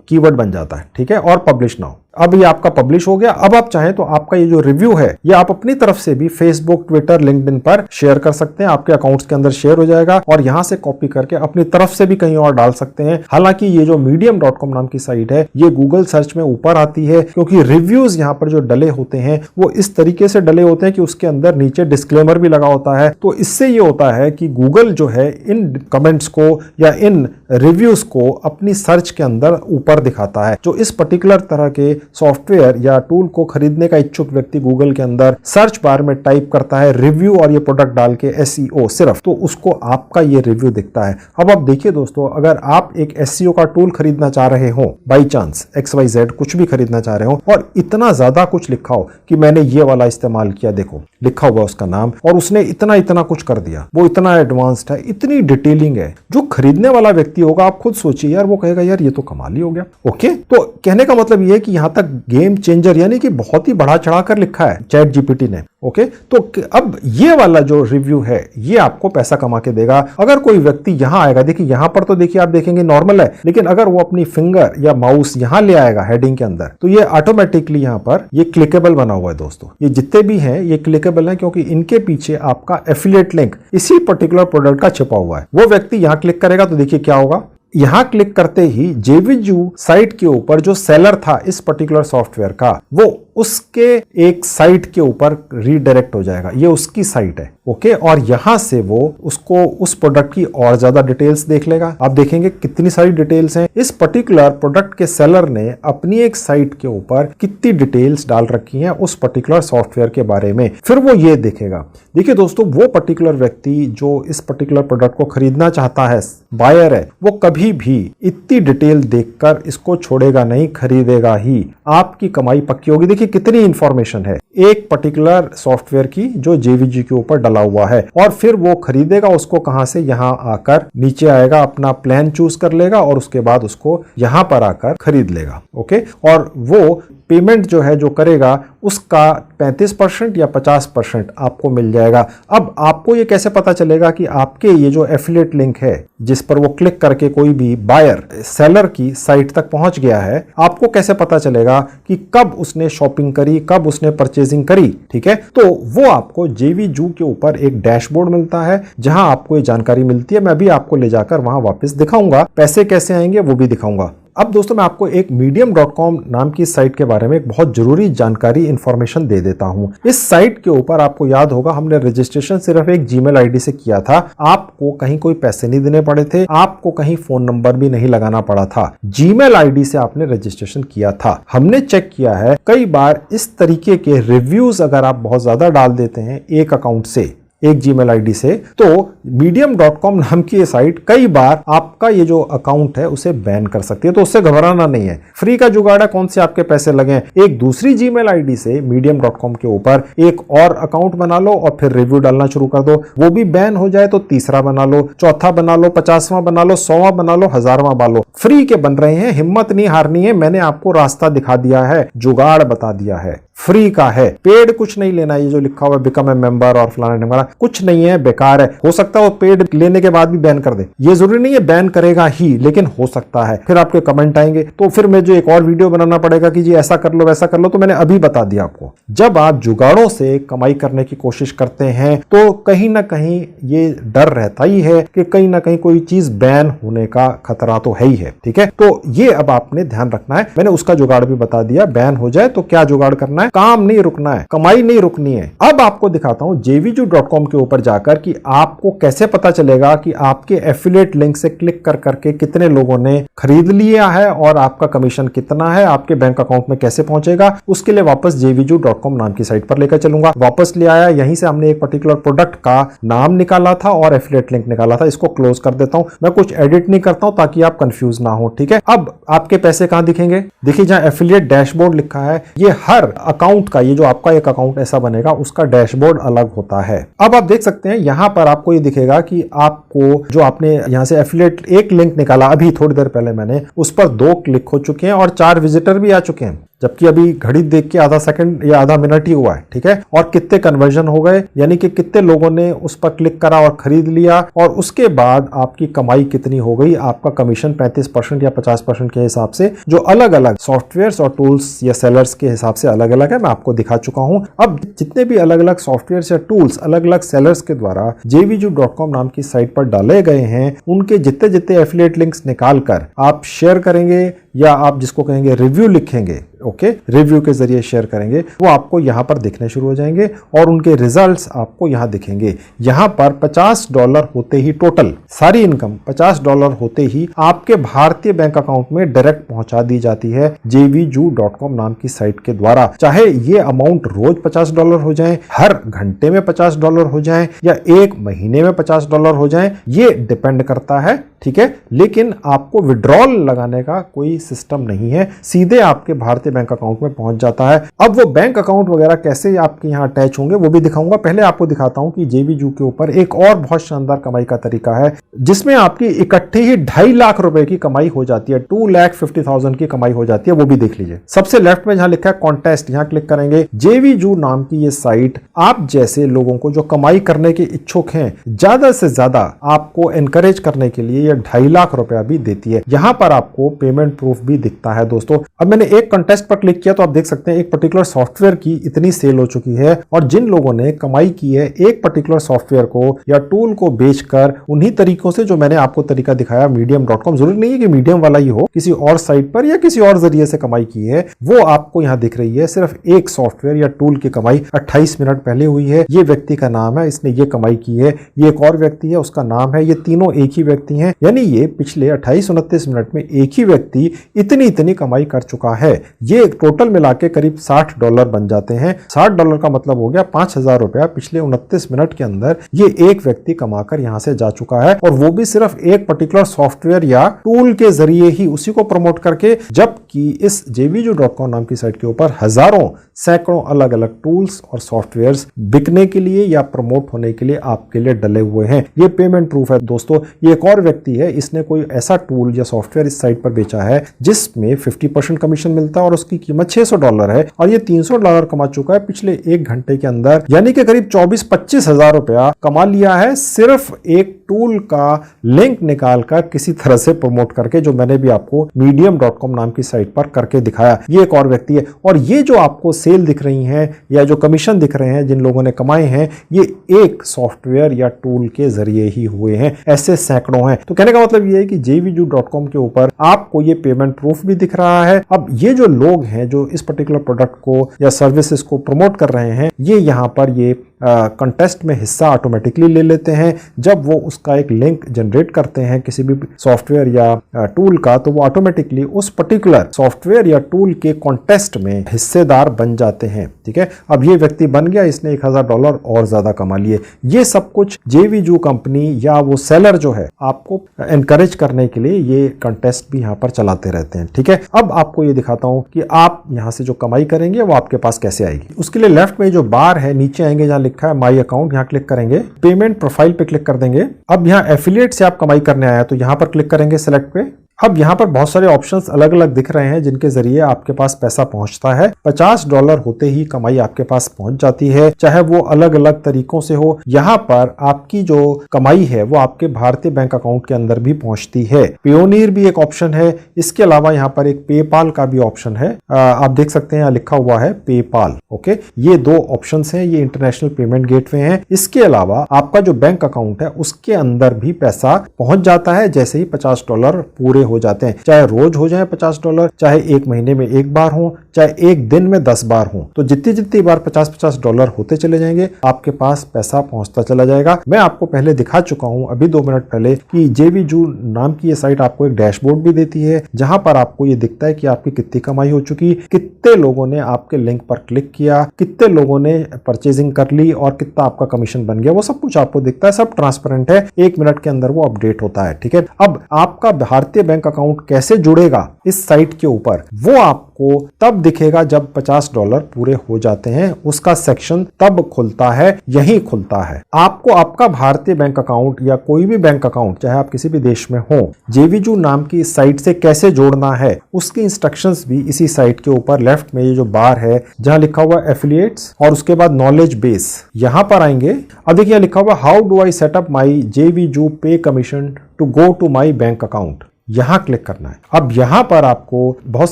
[SPEAKER 1] कीवर्ड बन जाता है, ठीक है, और पब्लिश नाउ। अब ये आपका पब्लिश हो गया। अब आप चाहें तो आपका ये जो रिव्यू है ये आप अपनी तरफ से भी फेसबुक, ट्विटर, लिंक्डइन पर शेयर कर सकते हैं, आपके अकाउंट्स के अंदर शेयर हो जाएगा और यहां से कॉपी करके अपनी तरफ से भी कहीं और डाल सकते हैं। हालांकि ये जो medium.com नाम की साइट है ये गूगल सर्च में ऊपर आती है, क्योंकि रिव्यूज यहां पर जो डले होते हैं वो इस तरीके से डले होते हैं कि उसके अंदर नीचे डिस्क्लेमर भी लगा होता है। तो इससे ये होता है कि गूगल जो है इन कमेंट्स को या इन रिव्यूज को अपनी सर्च के अंदर ऊपर दिखाता है। जो इस पर्टिकुलर तरह के सॉफ्टवेयर या टूल को खरीदने का इच्छुक व्यक्ति गूगल के अंदर सर्च बार में टाइप करता है रिव्यू और ये प्रोडक्ट डाल के SEO सिर्फ, तो उसको आपका ये रिव्यू दिखता है। अब आप देखिए दोस्तों, अगर आप एक SEO का टूल खरीदना चाह रहे हो, बाई चांस XYZ कुछ भी खरीदना चाह रहे हो और इतना ज्यादा कुछ लिखा हो कि मैंने ये वाला इस्तेमाल किया, देखो लिखा हुआ उसका नाम और उसने इतना इतना कुछ कर दिया, वो इतना एडवांस्ड है, इतनी डिटेलिंग है, जो खरीदने वाला व्यक्ति होगा आप खुद सोचिए यार, वो कहेगा यार ये तो कमाल ही हो गया। ओके, तो कहने का मतलब ये है कि यहां तक गेम चेंजर यानी कि बहुत ही बढ़ा चढ़ा कर लिखा है चैट जीपीटी ने। ओके, तो अब ये वाला जो रिव्यू है ये आपको पैसा कमा के देगा। अगर कोई व्यक्ति यहां आएगा, देखिए यहां पर तो देखिए आप देखेंगे नॉर्मल है, लेकिन अगर वो अपनी फिंगर या माउस यहां ले आएगा हेडिंग के अंदर, तो ये ऑटोमेटिकली यहां पर ये क्लिकेबल बना हुआ है दोस्तों। ये जितने भी हैं ये क्लिकेबल हैं, क्योंकि इनके पीछे आपका एफिलिएट लिंक इसी पर्टिकुलर प्रोडक्ट का छिपा हुआ है। वो व्यक्ति यहां क्लिक करेगा तो देखिए क्या होगा, यहां क्लिक करते ही जेवीजू साइट के ऊपर जो सेलर था इस पर्टिकुलर सॉफ्टवेयर का, वो उसके एक साइट के ऊपर रीडायरेक्ट हो जाएगा। ये उसकी साइट है। ओके, और यहां से वो उसको उस प्रोडक्ट की और ज्यादा डिटेल्स देख लेगा। आप देखेंगे कितनी सारी डिटेल्स हैं। इस पर्टिकुलर प्रोडक्ट के सेलर ने अपनी एक साइट के ऊपर कितनी डिटेल्स डाल रखी हैं उस पर्टिकुलर सॉफ्टवेयर के बारे में, फिर वो ये देखेगा। देखिए दोस्तों, वो पर्टिकुलर व्यक्ति जो इस पर्टिकुलर प्रोडक्ट को खरीदना चाहता है, बायर है, वो कभी भी इतनी डिटेल देखकर इसको छोड़ेगा नहीं, खरीदेगा ही। आपकी कमाई पक्की होगी। देखिए कितनी इंफॉर्मेशन है एक पर्टिकुलर सॉफ्टवेयर की जो जेवीजी के ऊपर डला हुआ है, और फिर वो खरीदेगा उसको कहां से, यहां आकर नीचे आएगा, अपना प्लान चूज कर लेगा और उसके बाद उसको यहां पर आकर खरीद लेगा। ओके, और वो पेमेंट जो है जो करेगा उसका 35% या 50% आपको मिल जाएगा। अब आपको ये कैसे पता चलेगा कि आपके ये जो एफिलिएट लिंक है जिस पर वो क्लिक करके कोई भी बायर सेलर की साइट तक पहुंच गया है, आपको कैसे पता चलेगा कि कब उसने शॉपिंग करी, कब उसने परचेजिंग करी? ठीक है, तो वो आपको जेवीजू के ऊपर एक डैशबोर्ड मिलता है जहां आपको ये जानकारी मिलती है। मैं भी आपको ले जाकर वहां वापस दिखाऊंगा, पैसे कैसे आएंगे वो भी दिखाऊंगा। अब दोस्तों मैं आपको एक medium.com नाम की साइट के बारे में एक बहुत जरूरी जानकारी इंफॉर्मेशन दे देता हूं। इस साइट के ऊपर आपको याद होगा हमने रजिस्ट्रेशन सिर्फ एक जीमेल आईडी से किया था। आपको कहीं कोई पैसे नहीं देने पड़े थे, आपको कहीं फोन नंबर भी नहीं लगाना पड़ा था, जीमेल आईडी से आपने रजिस्ट्रेशन किया था। हमने चेक किया है कई बार इस तरीके के रिव्यूज अगर आप बहुत ज्यादा डाल देते हैं एक अकाउंट से, एक जीमेल आईडी से, तो medium.com नाम की ये साइट कई बार आपका ये जो अकाउंट है उसे बैन कर सकती है। तो उससे घबराना नहीं है, फ्री का जुगाड़ है, कौन से आपके पैसे लगे। एक दूसरी जीमेल आईडी से medium.com के ऊपर एक और अकाउंट बना लो और फिर रिव्यू डालना शुरू कर दो। वो भी बैन हो जाए तो तीसरा बना लो, चौथा बना लो, 50वां बना लो, 100वां बना लो, 1000वां बना लो। फ्री के बन रहे हैं, हिम्मत नहीं हारनी है। मैंने आपको रास्ता दिखा दिया है, जुगाड़ बता दिया है, फ्री का है, पेड कुछ नहीं लेना। ये जो लिखा हुआ है बिकम ए मेंबर और फलाना ढिमकाना, कुछ नहीं है, बेकार है। हो सकता है वो पेड लेने के बाद भी बैन कर दे, ये जरूरी नहीं है बैन करेगा ही, लेकिन हो सकता है। फिर आपके कमेंट आएंगे, तो फिर मुझे एक और वीडियो बनाना पड़ेगा कि जी ऐसा कर लो वैसा कर लो। तो मैंने अभी बता दिया आपको, जब आप जुगाड़ों से कमाई करने की कोशिश करते हैं तो कहीं ना कहीं ये डर रहता ही है कि कहीं ना कहीं कोई चीज बैन होने का खतरा तो है ही है। ठीक है, तो ये अब आपने ध्यान रखना है। मैंने उसका जुगाड़ भी बता दिया, बैन हो जाए तो क्या जुगाड़ करना है, काम नहीं रुकना है, कमाई नहीं रुकनी है। अब आपको दिखाता हूं jvju.com के ऊपर जाकर कि आपको कैसे पता चलेगा कि आपके एफिलिएट लिंक से क्लिक कर करके कितने लोगों ने खरीद लिया है और आपका कमीशन कितना है, आपके बैंक अकाउंट में कैसे पहुंचेगा। उसके लिए वापस jvju.com नाम की साइट पर लेकर चलूंगा। वापस ले आया, यहीं से हमने एक पर्टिकुलर प्रोडक्ट का नाम निकाला था और एफिलिएट लिंक निकाला था। इसको क्लोज कर देता हूं, मैं कुछ एडिट नहीं करता हूं ताकि आप कंफ्यूज ना हो। ठीक है, अब आपके पैसे कहां दिखेंगे, देखिए जहां एफिलिएट डैशबोर्ड लिखा है, ये हर अकाउंट का, ये जो आपका एक अकाउंट ऐसा बनेगा उसका डैशबोर्ड अलग होता है। अब आप देख सकते हैं यहां पर आपको ये दिखेगा कि आपको जो आपने यहां से एफिलिएट एक लिंक निकाला अभी थोड़ी देर पहले मैंने, उस पर 2 क्लिक हो चुके हैं और 4 विजिटर भी आ चुके हैं, जबकि अभी घड़ी देख के आधा सेकंड या आधा मिनट ही हुआ है। ठीक है, और कितने कन्वर्जन हो गए, यानी कि कितने लोगों ने उस पर क्लिक करा और खरीद लिया, और उसके बाद आपकी कमाई कितनी हो गई। आपका कमीशन 35% या 50% के हिसाब से, जो अलग अलग सॉफ्टवेयर्स और टूल्स या सेलर्स के हिसाब से अलग अलग है, मैं आपको दिखा चुका हूं। अब जितने भी अलग अलग सॉफ्टवेयर्स या टूल्स अलग अलग सेलर्स के द्वारा jvju.com नाम की साइट पर डाले गए हैं, उनके जितने जितने एफिलिएट लिंक्स निकालकर आप शेयर करेंगे या आप जिसको कहेंगे रिव्यू लिखेंगे, ओके, रिव्यू के जरिए शेयर करेंगे, वो आपको यहां पर दिखने शुरू हो जाएंगे और उनके रिजल्ट्स आपको यहां दिखेंगे। यहां पर $50 होते ही, टोटल सारी इनकम $50 होते ही आपके भारतीय बैंक अकाउंट में डायरेक्ट पहुंचा दी जाती है jvju.com नाम की साइट के द्वारा। चाहे ये अमाउंट रोज $50 हो जाए, हर घंटे में $50 हो जाए, या एक महीने में $50 हो जाए, ये डिपेंड करता है। ठीक है, लेकिन आपको विड्रॉल लगाने का कोई सिस्टम नहीं है, सीधे आपके भारतीय बैंक अकाउंट में पहुंच जाता है। अब वो बैंक अकाउंट वगैरह कैसे आपके यहां अटैच होंगे वो भी दिखाऊंगा। पहले आपको दिखाता हूं कि jvju के ऊपर एक और बहुत शानदार कमाई का तरीका है, जिसमें आपकी इकट्ठे ही 2.5 लाख रुपए की कमाई हो जाती है, 2,50,000 की कमाई हो जाती है। वो भी देख लीजिए। सबसे लेफ्ट में जहां लिखा है कॉन्टेस्ट, यहां क्लिक करेंगे। jvju नाम की ये साइट आप जैसे लोगों को जो कमाई करने के इच्छुक हैं, ज्यादा से ज्यादा आपको एनकरेज करने के लिए 2.5 लाख रुपया भी देती है। यहां पर आपको पेमेंट प्रूफ भी दिखता है दोस्तों। अब मैंने एक कंटेस्ट पर क्लिक किया तो आप देख सकते हैं एक पर्टिकुलर सॉफ्टवेयर की इतनी सेल हो चुकी है, और जिन लोगों ने कमाई की है एक पर्टिकुलर सॉफ्टवेयर को या टूल को बेचकर, उन्हीं तरीकों से जो मैंने आपको तरीका दिखाया medium.com, जरूरी नहीं है कि मीडियम वाला ही हो, किसी और साइट पर या किसी और जरिए से कमाई की है, वो आपको यहां दिख रही है। सिर्फ एक सॉफ्टवेयर या टूल की कमाई 28 मिनट पहले हुई है। ये व्यक्ति का नाम है, इसने ये कमाई की है। ये एक और व्यक्ति है, उसका नाम है। ये तीनों एक ही व्यक्ति हैं, यानी ये पिछले 28-29 मिनट में एक ही व्यक्ति इतनी कमाई कर चुका है। ये टोटल मिला के करीब $60 बन जाते हैं। $60 का मतलब हो गया 5,000 रुपया पिछले 29 मिनट के अंदर ये एक व्यक्ति कमाकर यहां से जा चुका है, और वो भी सिर्फ एक पर्टिकुलर सॉफ्टवेयर या टूल के जरिए ही, उसी को प्रमोट करके। जबकि इस jvju.com नाम की साइट के ऊपर हजारों सैकड़ों अलग अलग टूल्स और सॉफ्टवेयर्स बिकने के लिए या प्रमोट होने के लिए आपके लिए डले हुए हैं। ये पेमेंट प्रूफ है दोस्तों। ये एक और व्यक्ति है, इसने कोई ऐसा टूल या सॉफ्टवेयर इस साइट पर बेचा है जिसमें 50% कमीशन मिलता है और उसकी कीमत $600 है, और ये $300 कमा चुका है पिछले 1 घंटे के अंदर, यानी कि करीब 24-25 हजार रुपया कमा लिया है सिर्फ एक टूल का लिंक निकालकर, किसी तरह से प्रमोट करके, जो मैंने भी आपको medium.com नाम की साइट पर करके दिखाया। ये एक और व्यक्ति है। और ये जो आपको सेल दिख रही हैं या जो कमीशन दिख रहे हैं जिन लोगों ने कमाए हैं, ये एक सॉफ्टवेयर या टूल के जरिए ही हुए हैं। ऐसे सैकड़ों हैं। तो कहने का मतलब ये है कि jvju.com के ऊपर आपको ये पेमेंट प्रूफ भी दिख रहा है। अब ये जो लोग हैं जो इस पर्टिकुलर प्रोडक्ट को या सर्विसेज को प्रमोट कर रहे हैं, ये यहां पर ये कंटेस्ट में हिस्सा ऑटोमेटिकली ले लेते हैं। जब वो उसका एक लिंक जनरेट करते हैं किसी भी सॉफ्टवेयर या टूल का, तो वो ऑटोमेटिकली उस पर्टिकुलर सॉफ्टवेयर या टूल के कॉन्टेस्ट में हिस्सेदार बन जाते हैं। ठीक है, अब ये व्यक्ति बन गया, इसने $1,000 और ज्यादा कमा लिए। ये सब कुछ jvju कंपनी या वो सेलर जो है आपको एनकरेज करने के लिए ये कंटेस्ट भी यहाँ पर चलाते रहते हैं। ठीक है, अब आपको ये दिखाता हूं कि आप यहाँ से जो कमाई करेंगे वो आपके पास कैसे आएगी। उसके लिए लेफ्ट में जो बार है, नीचे आएंगे जहां लिखा है माई अकाउंट, यहाँ क्लिक करेंगे, पेमेंट प्रोफाइल पे क्लिक कर देंगे। अब यहाँ एफिलिएट से आप कमाई करने आया तो यहाँ पर क्लिक करेंगे सेलेक्ट पे। अब यहाँ पर बहुत सारे ऑप्शंस अलग अलग दिख रहे हैं जिनके जरिए आपके पास पैसा पहुंचता है। $50 होते ही कमाई आपके पास पहुंच जाती है, चाहे वो अलग अलग तरीकों से हो। यहाँ पर आपकी जो कमाई है वो आपके भारतीय बैंक अकाउंट के अंदर भी पहुंचती है। पेयोनियर भी एक ऑप्शन है। इसके अलावा यहाँ पर एक पेपाल का भी ऑप्शन है। आप देख सकते हैं यहाँ लिखा हुआ है पेपाल। ओके, ये दो ऑप्शंस हैं, ये इंटरनेशनल पेमेंट गेटवे हैं। इसके अलावा आपका जो बैंक अकाउंट है उसके अंदर भी पैसा पहुंच जाता है जैसे ही $50 पूरे हो जाते हैं, चाहे रोज हो जाए $50, चाहे एक महीने में एक बार हो, चाहे एक दिन में 10 बार हो। तो जितनी जितनी बार $50 होते चले जाएंगे आपके पास पैसा पहुंचता चला जाएगा। मैं आपको पहले दिखा चुका हूं अभी 2 मिनट पहले कि JVZoo नाम की ये साइट आपको एक डैशबोर्ड भी देती है जहां पर आपको ये दिखता है कि आपकी कितनी कमाई हो चुकी, कितने लोगों ने आपके लिंक पर क्लिक किया, कितने लोगों ने परचेजिंग कर ली और कितना आपका कमीशन बन गया, वो सब कुछ आपको दिखता है। सब ट्रांसपेरेंट है, 1 मिनट के अंदर वो अपडेट होता है। ठीक है, अब आपका भारतीय बैंक अकाउंट कैसे जुड़ेगा इस साइट के ऊपर, वो आपको तब दिखेगा जब $50 पूरे हो जाते हैं। उसका सेक्शन तब खुलता है, यही खुलता है। आपको आपका भारतीय बैंक अकाउंट या कोई भी बैंक अकाउंट चाहे आप किसी भी देश में हो, JVZoo नाम की इस साइट से कैसे जोड़ना है उसकी इंस्ट्रक्शंस भी इसी साइट के ऊपर लेफ्ट में ये जो बार है जहां लिखा हुआ एफिलिएट्स और उसके बाद नॉलेज बेस, यहां पर आएंगे। अब देखिए लिखा हुआ how do I set up my JVZoo pay commission to go to my bank account, यहां क्लिक करना है। अब यहां पर आपको बहुत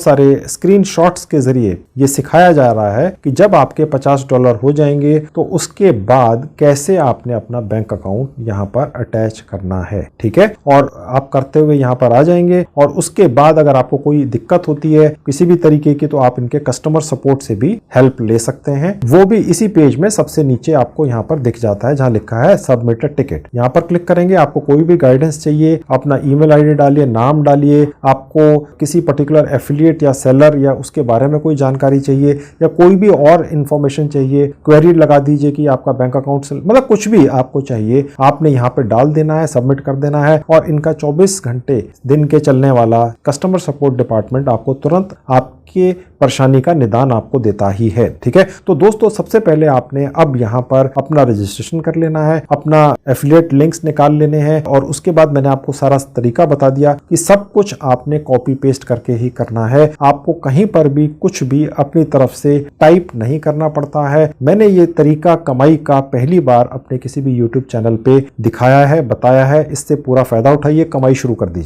[SPEAKER 1] सारे स्क्रीनशॉट्स के जरिए ये सिखाया जा रहा है कि जब आपके $50 हो जाएंगे तो उसके बाद कैसे आपने अपना बैंक अकाउंट यहां पर अटैच करना है। ठीक है, और आप करते हुए यहां पर आ जाएंगे और उसके बाद अगर आपको कोई दिक्कत होती है किसी भी तरीके की तो आप इनके कस्टमर सपोर्ट से भी हेल्प ले सकते हैं। वो भी इसी पेज में सबसे नीचे आपको यहाँ पर दिख जाता है जहां लिखा है सबमिटेड टिकट। यहाँ पर क्लिक करेंगे, आपको कोई भी गाइडेंस चाहिए, अपना ईमेल आईडी डालिए, नाम डालिए, आपको किसी पर्टिकुलर एफिलिएट या सेलर या उसके बारे में कोई जानकारी चाहिए या कोई भी और इंफॉर्मेशन चाहिए, क्वेरी लगा दीजिए कि आपका बैंक अकाउंट से मतलब कुछ भी आपको चाहिए आपने यहाँ पे डाल देना है, सबमिट कर देना है और इनका 24 घंटे दिन के चलने वाला कस्टमर सपोर्ट डिपार्टमेंट आपको तुरंत आपके परेशानी का निदान आपको देता ही है। ठीक है, तो दोस्तों सबसे पहले आपने अब यहाँ पर अपना रजिस्ट्रेशन कर लेना है, अपना एफिलिएट लिंक्स निकाल लेने हैं और उसके बाद मैंने आपको सारा तरीका बता दिया कि सब कुछ आपने कॉपी पेस्ट करके ही करना है। आपको कहीं पर भी कुछ भी अपनी तरफ से टाइप नहीं करना पड़ता है। मैंने ये तरीका कमाई का पहली बार अपने किसी भी YouTube चैनल पे दिखाया है, बताया है। इससे पूरा फायदा उठाइए, कमाई शुरू कर दीजिए।